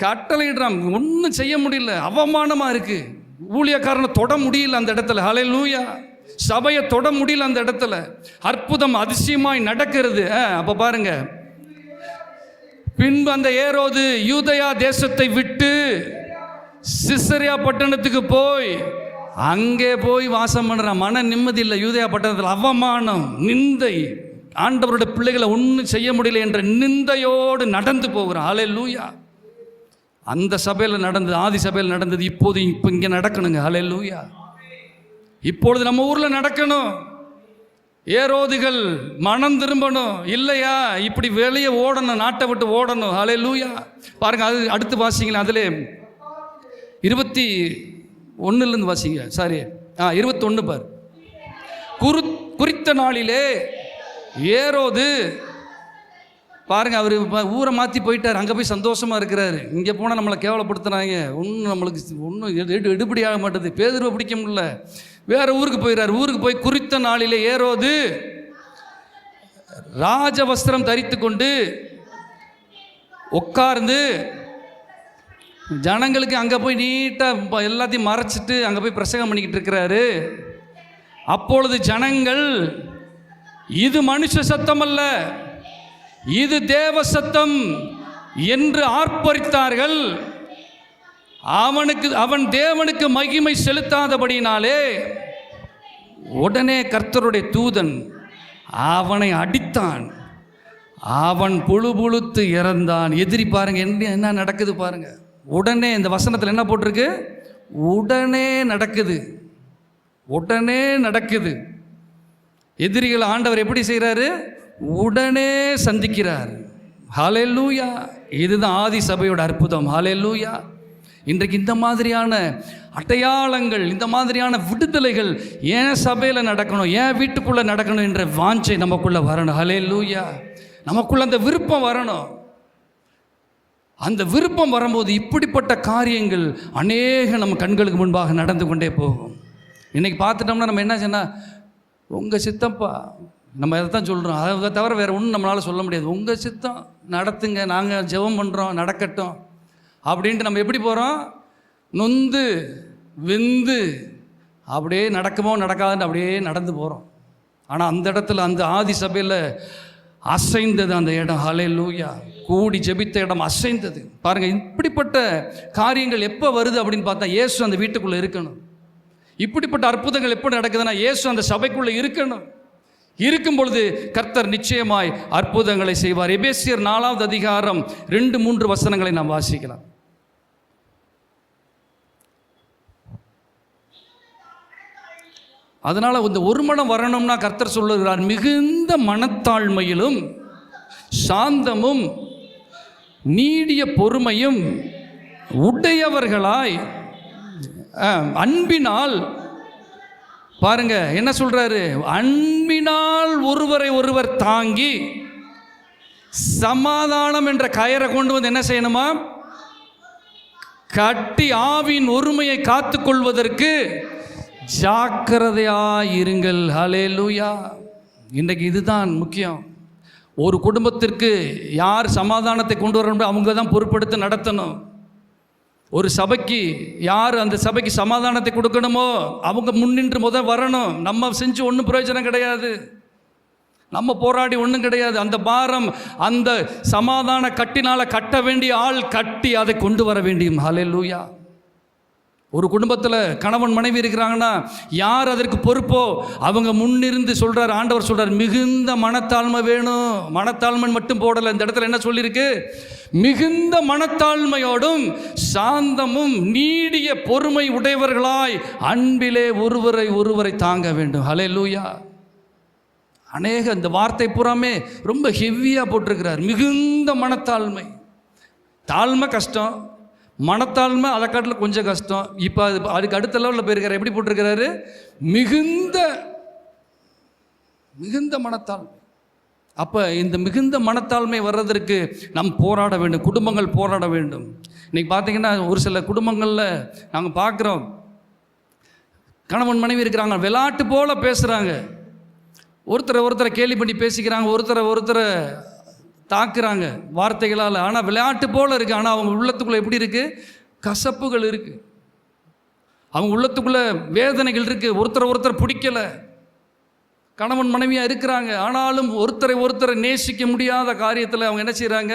கட்டளையிடுறான். ஒன்றும் செய்ய முடியல, அவமானமாக இருக்குது. ஊழியக்காரனை தொட முடியல அந்த இடத்துல. ஹல்லேலூயா. சபையை தொட முடியல அந்த இடத்துல. அற்புதம் அதிசயமாய் நடக்கிறது. அப்போ பாருங்க, பின்பு அந்த ஏரோது யூதேயா தேசத்தை விட்டு சிசேரியா பட்டணத்துக்கு போய் அங்கே போய் வாசம் பண்ணுறான். மன நிம்மதி இல்லை யூதேயா பட்டணத்தில். அவமானம், நிந்தை, ஆண்டவருடைய பிள்ளைகளை ஒன்றும் செய்ய முடியல என்ற நிந்தையோடு நடந்து போகிறான். ஹல்லேலூயா. அந்த சபையில் நடந்தது, ஆதி சபையில் நடந்தது இப்போ இங்கே நடக்கணுங்க. ஹல்லேலூயா. இப்பொழுது நம்ம ஊரில் நடக்கணும். ஏரோதுகள் மனம் திரும்பணும். இல்லையா இப்படி வெளியே ஓடணும், நாட்டை விட்டு ஓடணும். ஹல்லேலூயா. பாருங்க, அது அடுத்து வாசிங்களேன். அதில் 21 வாசிங்க. சாரி, 21 பார். குறித்த நாளிலே ஏரோது, பாருங்க, அவர் ஊரை மாற்றி போயிட்டார். அங்கே போய் சந்தோஷமாக இருக்கிறாரு. இங்கே போனால் நம்மளை கேவலப்படுத்துனாங்க, ஒன்றும் நம்மளுக்கு ஒன்றும் எடுபடியாக மாட்டேது. பேதுருவை பிடிக்க முடியல, வேற ஊருக்கு போயிடுறாரு. ஊருக்கு போய் குறித்த நாளிலே ஏரோது ராஜ வஸ்திரம் தரித்து கொண்டு உட்கார்ந்து ஜனங்களுக்கு அங்கே போய் நீட்டாக எல்லாத்தையும் மறைச்சிட்டு அங்கே போய் பிரசங்கம் பண்ணிக்கிட்டு இருக்கிறாரு. அப்பொழுது ஜனங்கள் இது மனுஷ சத்தம் அல்ல, இது தேவ சத்தம் என்று ஆர்ப்பரித்தார்கள். அவன் தேவனுக்கு மகிமை செலுத்தாதபடினாலே உடனே கர்த்தருடைய தூதன் அவனை அடித்தான். அவன் புழுபுழுத்து இறந்தான். எதிரி பாருங்க என்ன நடக்குது பாருங்க. உடனே இந்த வசனத்தில் என்ன போட்டிருக்கு? உடனே நடக்குது, உடனே நடக்குது. எதிரிகள் ஆண்டவர் எப்படி செய்கிறாரு? உடனே சந்திக்கிறார். ஹல்லேலூயா! இதுதான் ஆதி சபையோட அற்புதம். ஹல்லேலூயா! இன்றைக்கு இந்த மாதிரியான அடையாளங்கள், இந்த மாதிரியான விடுதலைகள் ஏன் சபையில் நடக்கணும், ஏன் வீட்டுக்குள்ளே நடக்கணும் என்ற வாஞ்சை நமக்குள்ளே வரணும். ஹல்லேலூயா! நமக்குள்ள அந்த விருப்பம் வரணும். அந்த விருப்பம் வரும்போது இப்படிப்பட்ட காரியங்கள் அநேக நம்ம கண்களுக்கு முன்பாக நடந்து கொண்டே போகும். இன்றைக்கி பார்த்துட்டோம்னா நம்ம என்ன சொன்னால், உங்கள் சித்தப்பா, நம்ம அதை தான் சொல்கிறோம். அதை தவிர வேறு ஒன்றும் நம்மளால் சொல்ல முடியாது. உங்கள் சித்தம் நடத்துங்க, நாங்கள் ஜெபம் பண்ணுறோம், நடக்கட்டும் அப்படின்ட்டு நம்ம எப்படி போகிறோம்? நொந்து வெந்து அப்படியே நடக்குமோ நடக்காதுன்னு அப்படியே நடந்து போகிறோம். ஆனால் அந்த இடத்துல அந்த ஆதி சபையில் அசைந்தது அந்த இடம். ஹல்லேலூயா! கூடி ஜெபித்த இடம் அசைந்தது. பாருங்கள், இப்படிப்பட்ட காரியங்கள் எப்போ வருது அப்படின்னு பார்த்தா, இயேசு அந்த வீட்டுக்குள்ளே இருக்கணும். இப்படிப்பட்ட அற்புதங்கள் எப்படி நடக்குதுன்னா, இயேசு அந்த சபைக்குள்ளே இருக்கணும். இருக்கும் பொழுது கர்த்தர் நிச்சயமாய் அற்புதங்களை செய்வார். எபேசியர் 4வது அதிகாரம் 2-3 வசனங்களை நாம் வாசிக்கலாம். அதனால் இந்த ஒரு மனம் வரணும்னா கர்த்தர் சொல்லுகிறார், மிகுந்த மனத்தாழ்மையிலும் சாந்தமும் நீடிய பொறுமையும் உடையவர்களாய் அன்பினால், பாருங்க என்ன சொல்றாரு, அன்பினால் ஒருவரை ஒருவர் தாங்கி சமாதானம் என்ற கயரை கொண்டு வந்து என்ன செய்யணுமா, கட்டி ஆவியின் ஒருமையை காத்துக்கொள்வதற்கு ஜாக்கிரதையாயிருங்கள். ஹல்லேலூயா! இன்றைக்கு இதுதான் முக்கியம். ஒரு குடும்பத்திற்கு யார் சமாதானத்தை கொண்டு வரணும், அவங்க தான் பொறுப்பெடுத்து நடத்தணும். ஒரு சபைக்கு யார் அந்த சபைக்கு சமாதானத்தை கொடுக்கணுமோ அவங்க முன்னின்று முதல் வரணும். நம்ம செஞ்சு ஒன்றும் பிரயோஜனம் கிடையாது, நம்ம போராடி ஒன்றும் கிடையாது. அந்த பாரம் அந்த சமாதான கட்டினால் கட்ட வேண்டிய ஆள் கட்டி அதை கொண்டு வர வேண்டியும். ஹல்லேலூயா! ஒரு குடும்பத்தில் கணவன் மனைவி இருக்கிறாங்கன்னா யார் அதற்கு பொறுப்போ அவங்க முன்னிருந்து சொல்கிறார். ஆண்டவர் சொல்கிறார், மிகுந்த மனத்தாழ்மை வேணும். மனத்தாழ்மை மட்டும் போடலை, இந்த இடத்துல என்ன சொல்லியிருக்கு, மிகுந்த மனத்தாழ்மையோடும் சாந்தமும் நீடிய பொறுமை உடையவர்களாய் அன்பிலே ஒருவரை தாங்க வேண்டும். ஹல்லேலூயா! அநேக இந்த வார்த்தை பூராமே ரொம்ப ஹெவியாக போட்டிருக்கிறார். மிகுந்த மனத்தாழ்மை. தாழ்மை கஷ்டம், மனத்தாழ்மை அதை காட்டில் கொஞ்சம் கஷ்டம். இப்போ அதுக்கு அடுத்த லெவலில் போயிருக்காரு. எப்படி போட்டிருக்கிறாரு, மிகுந்த மனத்தாழ்மை. அப்போ இந்த மிகுந்த மனத்தாழ்மை வர்றதற்கு நம் போராட வேண்டும், குடும்பங்கள் போராட வேண்டும். இன்றைக்கி பார்த்தீங்கன்னா ஒரு சில குடும்பங்களில் நாங்கள் பார்க்குறோம், கணவன் மனைவி இருக்கிறாங்க, விளையாட்டு போல் பேசுகிறாங்க, ஒருத்தரை கேலி பண்ணி பேசிக்கிறாங்க, ஒருத்தரை தாக்குறாங்க வார்த்தைகளால். ஆனால் விளையாட்டு போல் இருக்குது. ஆனால் அவங்க உள்ளத்துக்குள்ளே எப்படி இருக்குது, கசப்புகள் இருக்குது, அவங்க உள்ளத்துக்குள்ளே வேதனைகள் இருக்குது. ஒருத்தர் பிடிக்கலை, கணவன் மனைவியாக இருக்கிறாங்க, ஆனாலும் ஒருத்தரை நேசிக்க முடியாத காரியத்தில் அவங்க என்ன செய்கிறாங்க,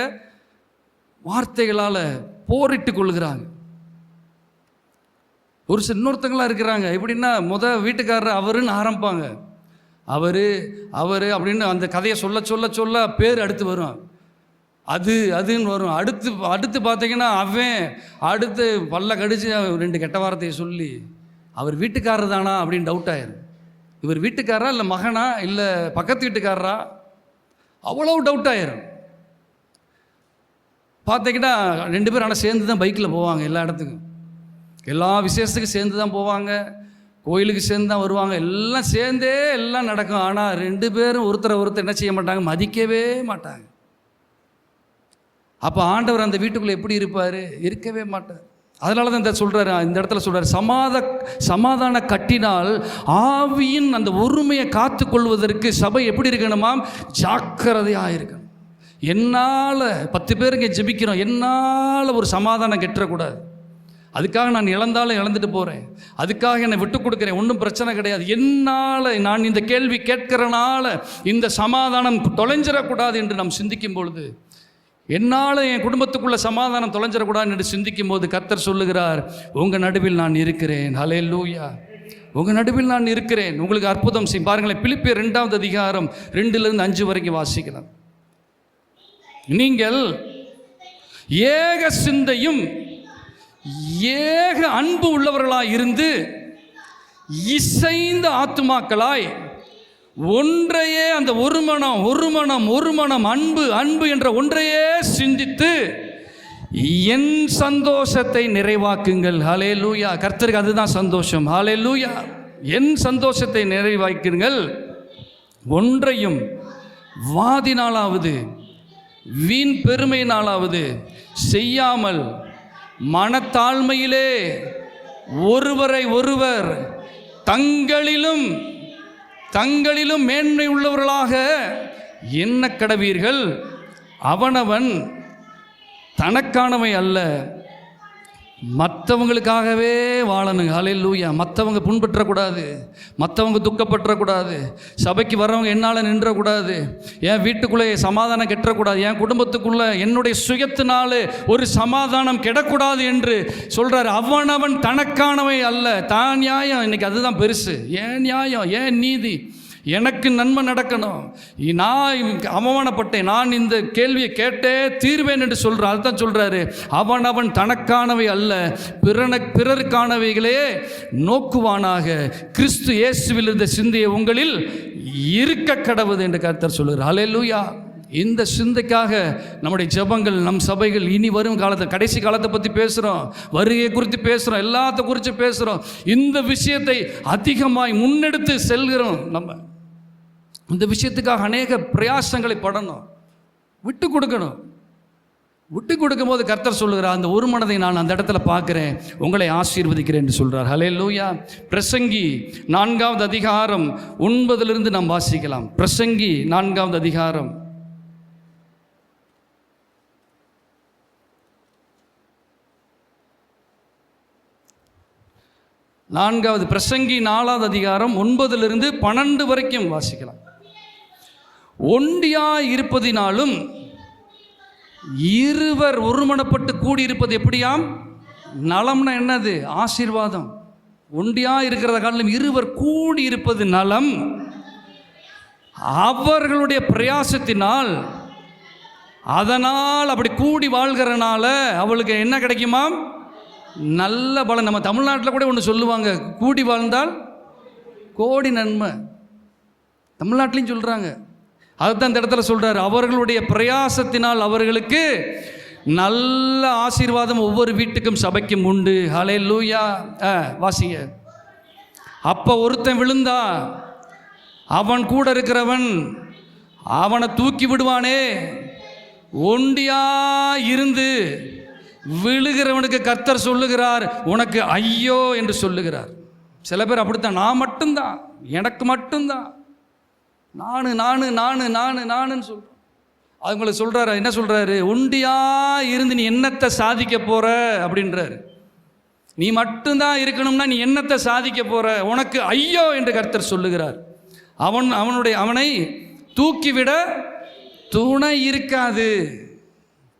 வார்த்தைகளால் போரிட்டு கொள்கிறாங்க. ஒரு சில இன்னொருத்தங்களாக இருக்கிறாங்க, எப்படின்னா வீட்டுக்காரர் அவருன்னு ஆரம்பிப்பாங்க, அவர் அப்படின்னு அந்த கதையை சொல்ல பேர் அடுத்து வரும், அதுன்னு வரும். அடுத்து பார்த்தீங்கன்னா அவன் அடுத்து பல்ல கடிச்சு 2 கெட்ட வார்த்தையை சொல்லி அவர் வீட்டுக்காரர் தானா அப்படின்னு டவுட் ஆயிரும். இவர் வீட்டுக்காரரா இல்லை மகனா இல்லை பக்கத்து வீட்டுக்காரரா, அவ்வளோ டவுட் ஆயிரும். பார்த்தீங்கன்னா 2 பேரும் ஆனால் சேர்ந்து தான் பைக்கில் போவாங்க, எல்லா இடத்துக்கும், எல்லா விசேஷத்துக்கும் சேர்ந்து தான் போவாங்க, கோயிலுக்கு சேர்ந்து தான் வருவாங்க, எல்லாம் சேர்ந்தே எல்லாம் நடக்கும். ஆனால் 2 பேரும் ஒருத்தர் என்ன செய்ய மாட்டாங்க, மதிக்கவே மாட்டாங்க. அப்போ ஆண்டவர் அந்த வீட்டுக்குள்ளே எப்படி இருப்பார், இருக்கவே மாட்டார். அதனால தான் இந்த இடத்துல சொல்கிறார், சமாதான கட்டினால் ஆவியின் அந்த ஒருமையை காத்து கொள்வதற்கு சபை எப்படி இருக்கணுமா, ஜாக்கிரதையாக இருக்கணும். என்னால் 10 பேருக்கு ஜெபிக்கிறோம், என்னால் ஒரு சமாதானம் கெட்டக்கூடாது. அதுக்காக நான் இழந்தாலும் இழந்துட்டு போகிறேன், அதுக்காக என்னை விட்டு கொடுக்குறேன், ஒன்றும் பிரச்சனை கிடையாது. என்னால் நான் இந்த கேள்வி கேட்கிறனால இந்த சமாதானம் தொலைஞ்சிடக்கூடாது என்று நாம் சிந்திக்கும் பொழுது, என்னால் என் குடும்பத்துக்குள்ள சமாதானம் தொலைஞ்சிடக்கூடாது என்று சிந்திக்கும் போது கர்த்தர் சொல்லுகிறார், உங்கள் நடுவில் நான் இருக்கிறேன். ஹல்லேலூயா. உங்கள் நடுவில் நான் இருக்கிறேன், உங்களுக்கு அற்புதம் செய்யும். பாருங்களேன், பிலிப்பியர் 2வது அதிகாரம் 2-5 வரைக்கும் வாசிக்கலாம். நீங்கள் ஏக சிந்தையும் ஏக அன்பு உள்ளவர்களாய் இருந்து இசைந்த ஆத்துமாக்களாய் ஒன்றையே, அந்த ஒரு மனம் அன்பு என்ற ஒன்றையே சிந்தித்து என் சந்தோஷத்தை நிறைவாக்குங்கள். ஹல்லேலூயா. கர்த்தருக்கு அதுதான் சந்தோஷம். ஹல்லேலூயா. என் சந்தோஷத்தை நிறைவாக்குங்கள், ஒன்றையும் வாதினாலாவது வீண் பெருமையினாலாவது செய்யாமல் மனத்தாழ்மையிலே ஒருவரை ஒருவர் தங்களிலும் மேன்மை உள்ளவர்களாக எண்ண கடவீர்கள். அவனவன் தனக்கானவை அல்ல, மற்றவங்களுக்காகவே வாழணும். ஹல்லேலூயா. மற்றவங்க புண்பற்றக்கூடாது, மற்றவங்க துக்கப்பற்றக்கூடாது, சபைக்கு வர்றவங்க என்னால் நின்றக்கூடாது, என் வீட்டுக்குள்ளே சமாதானம் கெட்டக்கூடாது, என் குடும்பத்துக்குள்ளே என்னுடைய சுயத்தினாலே ஒரு சமாதானம் கெடக்கூடாது என்று சொல்கிறார். அவனவன் தனக்கானவை அல்ல, தான் நியாயம். இன்னைக்கு அதுதான் பெருசு. ஏன் நியாயம், ஏன் நீதி, எனக்கு நன்மை நடக்கணும், நான் அவமானப்பட்டேன், நான் இந்த கேள்வியை கேட்டே தீர்வேன் என்று சொல்கிறார். அதுதான் சொல்கிறாரு, அவன் தனக்கானவை அல்ல பிறருக்கானவைகளே நோக்குவானாக, கிறிஸ்து இயேசுவில் இருந்த சிந்தையை உங்களில் இருக்க கடவுது என்று கர்த்தர் சொல்கிறார். ஹல்லேலூயா. இந்த சிந்தைக்காக நம்முடைய ஜெபங்கள், நம் சபைகள் இனி வரும் காலத்தில், கடைசி காலத்தை பற்றி பேசுகிறோம், வருகை குறித்து பேசுகிறோம், எல்லாத்த குறித்து பேசுகிறோம். இந்த விஷயத்தை அதிகமாய் முன்னெடுத்து செல்கிறோம். நம்ம இந்த விஷயத்துக்காக அநேக பிரயாசங்களை படணும், விட்டு கொடுக்கணும். விட்டு கொடுக்கும் போது கர்த்தர் சொல்லுகிறார், அந்த ஒரு மனதை நான் அந்த இடத்துல பார்க்குறேன், உங்களை ஆசீர்வதிக்கிறேன் என்று சொல்கிறார். ஹல்லேலூயா. பிரசங்கி 4வது அதிகாரம் 9 நாம் வாசிக்கலாம். பிரசங்கி 4வது அதிகாரம் 4வது பிரசங்கி 4வது அதிகாரம் 9-12 வரைக்கும் வாசிக்கலாம். ஒண்டியாய் இருப்பதினாலும் இருவர் ஒருமனப்பட்டு கூடியிருப்பது எப்படியாம்? நலம்னா என்னது? ஆசீர்வாதம். ஒண்டியாய் இருக்கிறத காட்டிலும் இருவர் கூடியிருப்பது நலம். அவர்களுடைய பிரயாசத்தினால், அதனால் அப்படி கூடி வாழ்கிறனால அவளுக்கு என்ன கிடைக்குமாம்? நல்ல பலன். நம்ம தமிழ்நாட்டில் கூட ஒன்று சொல்லுவாங்க, கூடி வாழ்ந்தால் கோடி நன்மை. தமிழ்நாட்டிலையும் சொல்கிறாங்க. அதுதான் இந்த இடத்துல சொல்கிறார், அவர்களுடைய பிரயாசத்தினால் அவர்களுக்கு நல்ல ஆசீர்வாதம் ஒவ்வொரு வீட்டுக்கும் சபைக்கும் உண்டு. ஹல்லேலூயா. வாசிங்க. அப்போ ஒருத்தன் விழுந்தா அவன் கூட இருக்கிறவன் அவனை தூக்கி விடுவானே. ஒண்டியா இருந்து விழுகிறவனுக்கு கர்த்தர் சொல்லுகிறார், உனக்கு ஐயோ என்று சொல்லுகிறார். சில பேர் அப்படித்தான், நான் மட்டும்தான், எனக்கு மட்டும்தான், நானுன்னு சொல்கிறோம். அவங்கள சொல்கிறாரு, என்ன சொல்கிறாரு? ஒண்டியா இருந்து நீ என்னத்தை சாதிக்க போகிற அப்படின்றாரு. நீ மட்டும்தான் இருக்கணும்னா நீ என்னத்தை சாதிக்க போகிற? உனக்கு ஐயோ என்று கர்த்தர் சொல்லுகிறார். அவனை தூக்கிவிட துணை இருக்காது.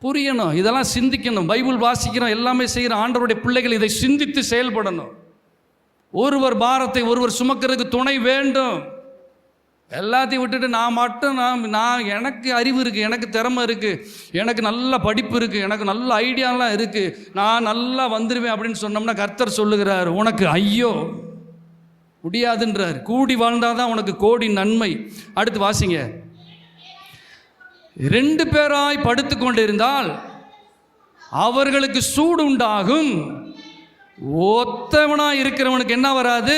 புரியணும், இதெல்லாம் சிந்திக்கணும். பைபிள் வாசிக்கிறோம், எல்லாமே செய்கிற ஆண்டவருடைய பிள்ளைகள் இதை சிந்தித்து செயல்படணும். ஒருவர் பாரத்தை ஒருவர் சுமக்கிறதுக்கு துணை வேண்டும். எல்லாத்தையும் விட்டுட்டு நான் மட்டும் நான் எனக்கு அறிவு இருக்குது, எனக்கு திறமை இருக்குது, எனக்கு நல்ல படிப்பு இருக்குது, எனக்கு நல்ல ஐடியாலாம் இருக்குது, நான் நல்லா வந்துடுவேன் அப்படின்னு சொன்னோம்னா கர்த்தர் சொல்லுகிறார், உனக்கு ஐயோ, முடியாதுன்றார். கூடி வாழ்ந்தாதான் உனக்கு கோடி நன்மை. அடுத்து வாசிங்க. 2 பேராய் படுத்து கொண்டிருந்தால் அவர்களுக்கு சூடு உண்டாகும். ஒத்தவனாய் இருக்கிறவனுக்கு என்ன வராது?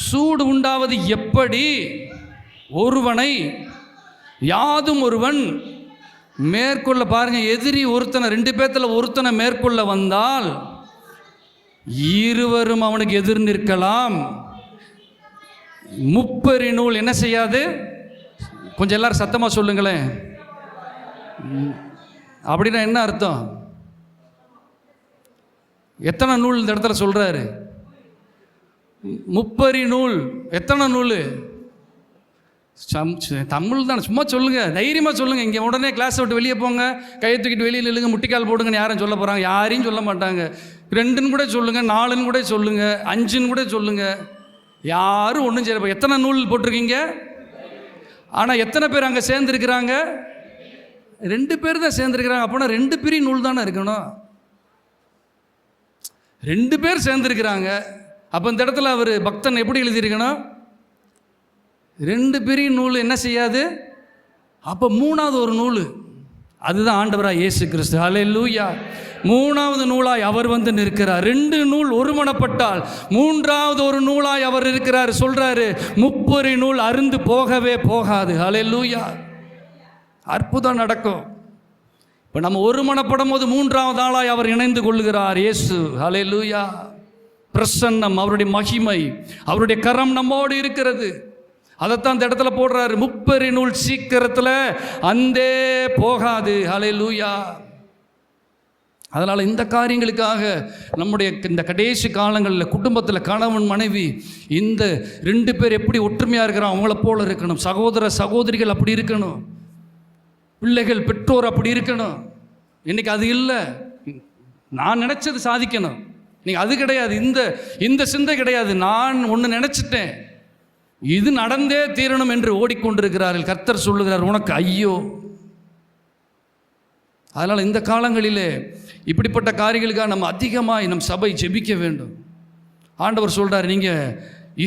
சூடு உண்டாவது எப்படி? ஒருவனை யாதும் ஒருவன் மேற்கொள்ள, பாருங்க, எதிரி ஒருத்தனை, 2 பேர்த்துல ஒருத்தனை மேற்கொள்ள வந்தால் இருவரும் அவனுக்கு எதிர் நிற்கலாம். முப்பரிநூல் என்ன செய்யாது? கொஞ்சம் எல்லாரும் சத்தமா சொல்லுங்களேன். அப்படின்னா என்ன அர்த்தம்? எத்தனை நூல் இந்த இடத்துல சொல்கிறாரு? முப்பரி நூல். எத்தனை நூல்? தமிழ் தானே, சும்மா சொல்லுங்கள், தைரியமாக சொல்லுங்கள். இங்கே உடனே கிளாஸை விட்டு வெளியே போங்க, கையை தூக்கிட்டு வெளியில் இல்லைங்க, முட்டிக்கால் போடுங்கன்னு யாரும் சொல்ல போகிறாங்க? யாரையும் சொல்ல மாட்டாங்க. 2ன்னு கூட சொல்லுங்கள், 4ன்னு கூட சொல்லுங்கள், 5ன்னு கூட சொல்லுங்கள். யாரும் ஒன்றும் செய்ய. எத்தனை நூல் போட்டிருக்கீங்க? ஆனால் எத்தனை பேர் அங்கே சேர்ந்துருக்கிறாங்க? 2 பேர் தான் சேர்ந்துருக்கிறாங்க. அப்போனா 2 பிரி நூல் தானே இருக்கணும். 2 பேர் சேர்ந்துருக்கிறாங்க. அப்போ இந்த இடத்துல அவர் பக்தன் எப்படி எழுதியிருக்கணும்? 2 பிரி நூல் என்ன செய்யாது? அப்போ 3வது ஒரு நூல், அதுதான் ஆண்டவராக இயேசு கிறிஸ்து. ஹல்லேலூயா. 3வது நூலாய் அவர் வந்து நிற்கிறார். 2 நூல் ஒருமனப்பட்டால் 3வது ஒரு நூலாய் அவர் இருக்கிறார். சொல்றாரு, முப்பரி நூல் அருந்து போகவே போகாது. ஹல்லேலூயா. அற்புதம் நடக்கும். இப்போ நம்ம ஒருமனப்படும் போது 3வது ஆளாய் அவர் இணைந்து கொள்ளுகிறார் இயேசு. ஹல்லேலூயா. பிரசன்னம், அவருடைய மகிமை, அவருடைய கரம் நம்மோடு இருக்கிறது. அதைத்தான் இந்த இடத்துல போடுறாரு. முப்பரி நூல் சீக்கிரத்தில் அந்தே போகாது. ஹல்லேலூயா. அதனால் இந்த காரியங்களுக்காக நம்முடைய இந்த கடைசி காலங்களில் குடும்பத்தில் கணவன் மனைவி இந்த 2 பேர் எப்படி ஒற்றுமையாக இருக்கிறோம் அவங்கள போல இருக்கணும். சகோதர சகோதரிகள் அப்படி இருக்கணும். பிள்ளைகள் பெற்றோர் அப்படி இருக்கணும். இன்றைக்கி அது இல்லை. நான் நினச்சது சாதிக்கணும், நீங்கள் அது கிடையாது. இந்த சிந்தை கிடையாது. நான் ஒன்று நினச்சிட்டேன், இது நடந்தே தீரணும் என்று ஓடிக்கொண்டிருக்கிறார்கள். கர்த்தர் சொல்லுகிறார், உனக்கு ஐயோ. அதனால் இந்த காலங்களிலே இப்படிப்பட்ட காரியங்களுக்காக நம்ம அதிகமாக நம் சபை ஜெபிக்க வேண்டும். ஆண்டவர் சொல்கிறார், நீங்கள்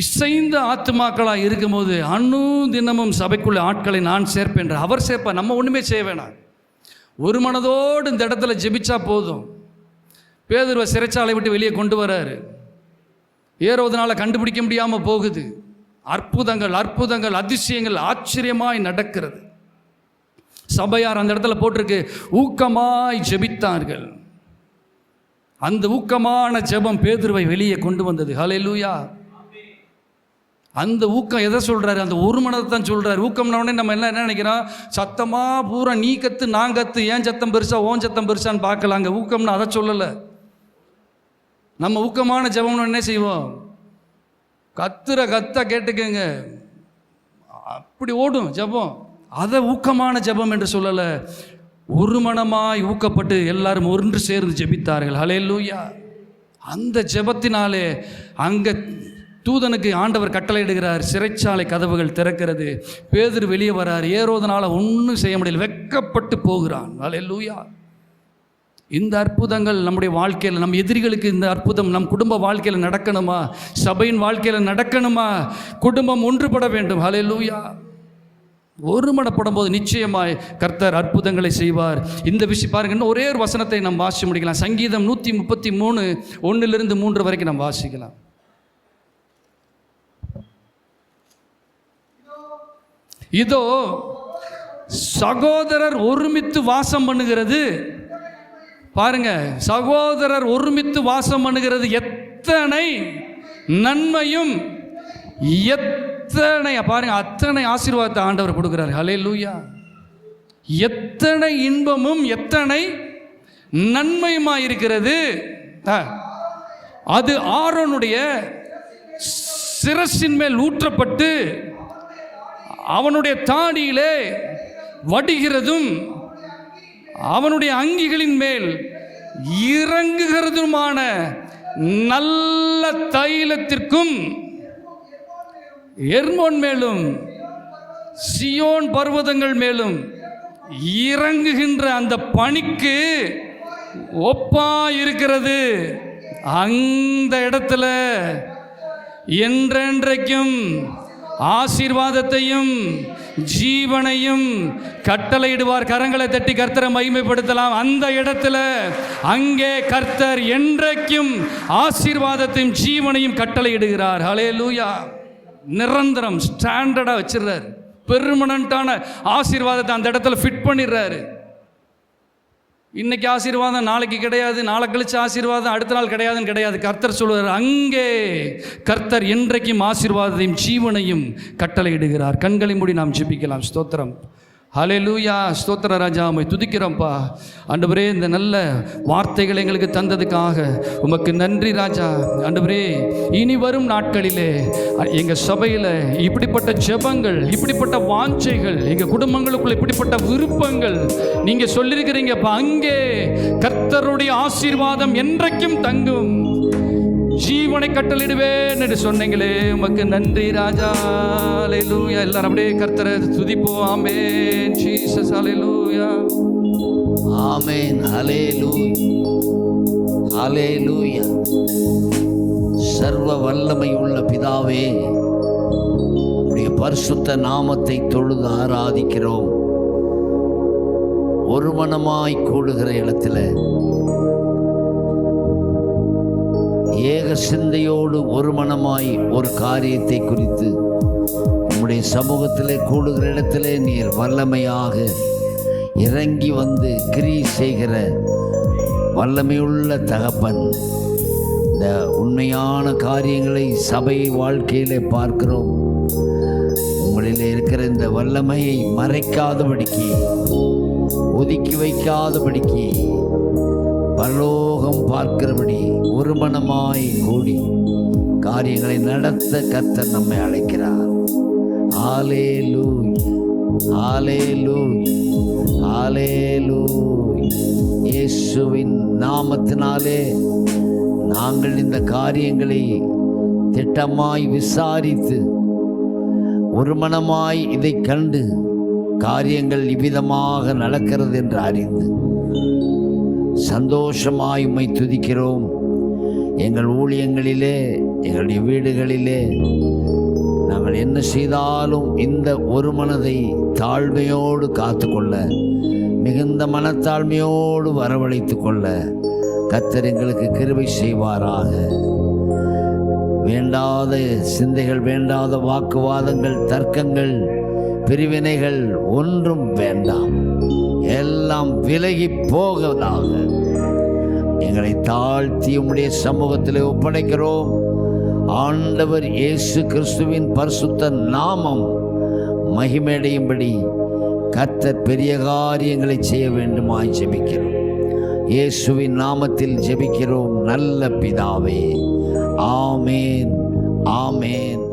இசைந்த ஆத்துமாக்களாக இருக்கும்போது தினமும் சபைக்குள்ள ஆட்களை நான் சேர்ப்பேன். அவர் சேர்ப்பார், நம்ம ஒன்றுமே செய்ய வேணாம். ஒரு மனதோடு இந்த இடத்துல ஜெபிச்சா போதும். பேதுருவை சிறைச்சாலை விட்டு வெளியே கொண்டு வராரு. ஏரோதனால கண்டுபிடிக்க முடியாமல் போகுது. அற்புதங்கள் அற்புதங்கள் அதிசயங்கள் ஆச்சரியமாய் நடக்கிறது. சபையார் அந்த இடத்துல போட்டிருக்கு, ஊக்கமாய் ஜெபித்தார்கள். அந்த ஊக்கமான ஜெபம் பேதுருவை வெளியே கொண்டு வந்தது. ஹல்லேலூயா. அந்த ஊக்கம் எதை சொல்கிறாரு? அந்த ஒரு மனதை தான் சொல்கிறார். ஊக்கம்னா உடனே நம்ம என்ன நினைக்கிறோம்? சத்தமாக பூரா நீ கத்து நான் கத்து, ஏன் சத்தம் பெருசா ஓன் சத்தம் பெருசான்னு பார்க்கலாங்க. ஊக்கம்னு அதை சொல்லலை. நம்ம ஊக்கமான ஜெபம்னு என்ன செய்வோம்? கத்துற கத்த கேட்டுக்கங்க, அப்படி ஓடும் ஜெபம். அதை ஊக்கமான ஜெபம் என்று சொல்லலை. ஒரு மனமாய் ஊக்கப்பட்டு எல்லாரும் ஒன்று சேர்ந்து ஜெபித்தார்கள். ஹல்லேலூயா. அந்த ஜெபத்தினாலே அங்கே தூதனுக்கு ஆண்டவர் கட்டளையிடுகிறார். சிறைச்சாலை கதவுகள் திறக்கிறது. பேதுரு வெளியே வரார். ஏரோதனால ஒன்றும் செய்ய முடியல, வெட்கப்பட்டு போகிறான். ஹல்லேலூயா. இந்த அற்புதங்கள் நம்முடைய வாழ்க்கையில், நம் எதிரிகளுக்கு இந்த அற்புதம் நம் குடும்ப வாழ்க்கையில் நடக்கணுமா? சபையின் வாழ்க்கையில் நடக்கணுமா? குடும்பம் ஒன்றுபட வேண்டும். ஹல்லேலூயா. ஒருமனப்படும் போது நிச்சயமாய் கர்த்தர் அற்புதங்களை செய்வார். இந்த விஷயம் பாருங்க, இன்னும் ஒரே ஒரு வசனத்தை நாம் வாசி முடிக்கலாம். சங்கீதம் 133 1 3 வரைக்கும் நாம் வாசிக்கலாம். இதோ சகோதரர் ஒருமித்து வாசம் பண்ணுகிறது. பாருங்க, சகோதரர் ஒருமித்து வாசம் பண்ணுகிறது எத்தனை நன்மையும் எத்தனை, பாருங்க, அத்தனை ஆசீர்வாதத்தை ஆண்டவர் கொடுக்கிறார். ஹல்லேலூயா. எத்தனை இன்பமும் எத்தனை நன்மையுமா இருக்கிறது. அது ஆரோனுடைய சிரசின் மேல் ஊற்றப்பட்டு அவனுடைய தாடியிலே வடிகிறதும் அவனுடைய அங்கிகளின் மேல் இறங்குகிறதுமான நல்ல தைலத்திற்கும் எர்மோன் மேலும் சியோன் பர்வதங்கள் மேலும் இறங்குகின்ற அந்த பனிக்கு ஒப்பா இருக்கிறது. அந்த இடத்துல என்றென்றைக்கும் ஆசீர்வாதத்தையும் ஜீவனையும் கட்டளையிடுவார். கரங்களை தட்டி கர்த்தரை மகிமைப்படுத்தலாம். அந்த இடத்துல அங்கே கர்த்தர் என்றைக்கும் ஆசீர்வாதத்தையும் ஜீவனையும் கட்டளையிடுகிறார். ஹல்லேலூயா. நிரந்தரம் ஸ்டாண்டர்டாக வச்சிடுறாரு. பெர்மனண்டான ஆசீர்வாதத்தை அந்த இடத்துல ஃபிட் பண்ணிடுறாரு. இன்னைக்கு ஆசீர்வாதம் நாளைக்கு கிடையாது, நாளை கழிச்சு ஆசீர்வாதம் அடுத்த நாள் கிடையாதுன்னு கிடையாது. கர்த்தர் சொல்லுவார், அங்கே கர்த்தர் என்றைக்கும் ஆசீர்வாதத்தையும் ஜீவனையும் கட்டளையிடுகிறார். கண்களை மூடி நாம் ஜெபிக்கலாம். ஸ்தோத்திரம். ஹல்லேலூயா. ஸ்தோத்திர ராஜா, உம்மை துதிக்கிறோம்ப்பா. ஆண்டவரே, இந்த நல்ல வார்த்தைகளை எங்களுக்கு தந்ததுக்காக உமக்கு நன்றி ராஜா. ஆண்டவரே, இனி வரும் நாட்களிலே எங்கள் சபையில் இப்படிப்பட்ட ஜெபங்கள், இப்படிப்பட்ட வாஞ்சைகள், எங்கள் குடும்பங்களுக்குள்ள இப்படிப்பட்ட விருப்பங்கள் நீங்கள் சொல்லியிருக்கிறீங்கப்பா. அங்கே கர்த்தருடைய ஆசீர்வாதம் என்றைக்கும் தங்கும், ஜீவனை கட்டளிடுவேன் என்று சொன்னீங்களே, உமக்கு நன்றி ராஜா. ஹல்லேலூயா. எல்லாரும் அப்படியே கர்த்தரை துதிப்போம். ஆமென். ஜீசஸ். ஹல்லேலூயா. ஆமென். ஹல்லேலூயா. ஹல்லேலூயா. சர்வ வல்லமை உள்ள பிதாவே, உம்முடைய பரிசுத்த நாமத்தை தொழுது ஆராதிக்கிறோம். ஒரு மனமாய் கூடுகிற இடத்துல ஏக சிந்தையோடு ஒரு மனமாய் ஒரு காரியத்தை குறித்து உம்முடைய சமூகத்திலே கூடுகிற இடத்திலே நீர் வல்லமையாக இறங்கி வந்து கிரியை செய்கிற வல்லமையுள்ள தகப்பன். இந்த உண்மையான காரியங்களை சபை வாழ்க்கையிலே பார்க்கிறோம். உங்களில் இருக்கிற இந்த வல்லமையை மறைக்காதபடிக்கு, ஒதுக்கி வைக்காதபடிக்கு, பரலோகம் பார்க்கிறபடி ஒரு மனமாய் கூடி காரியங்களை நடத்த கர்த்தர் நம்மை அழைக்கிறார். ஹல்லேலூயா. ஹல்லேலூயா. ஹல்லேலூயா. இயேசுவின் நாமத்தினாலே நாங்கள் இந்த காரியங்களை திட்டமாய் விசாரித்து ஒரு மனமாய் இதை கண்டு காரியங்கள் இவ்விதமாக நடக்கிறது என்று அறிந்து சந்தோஷமாய் உம்மை துதிக்கிறோம். எங்கள் ஊழியங்களிலே, எங்களுடைய வீடுகளிலே நாங்கள் என்ன செய்தாலும் இந்த ஒரு மனதை தாழ்மையோடு காத்துக்கொள்ள, மிகுந்த மனத்தாழ்மையோடு வரவழைத்து கொள்ள கர்த்தர் எங்களுக்கு கிருபை செய்வாராக. வேண்டாத சிந்தைகள், வேண்டாத வாக்குவாதங்கள், தர்க்கங்கள், பிரிவினைகள் ஒன்றும் வேண்டாம். எல்லாம் விலகி போவதாக எங்களை தாழ்த்தி உம்முடைய சமூகத்திலே ஒப்படைக்கிறோம். ஆண்டவர் இயேசு கிறிஸ்துவின் பரிசுத்த நாமம் மகிமையடையும்படி கர்த்தர் பெரிய காரியங்களை செய்ய வேண்டுமாய் ஜெபிக்கிறோம். இயேசுவின் நாமத்தில் ஜெபிக்கிறோம் நல்ல பிதாவே. ஆமேன். ஆமேன்.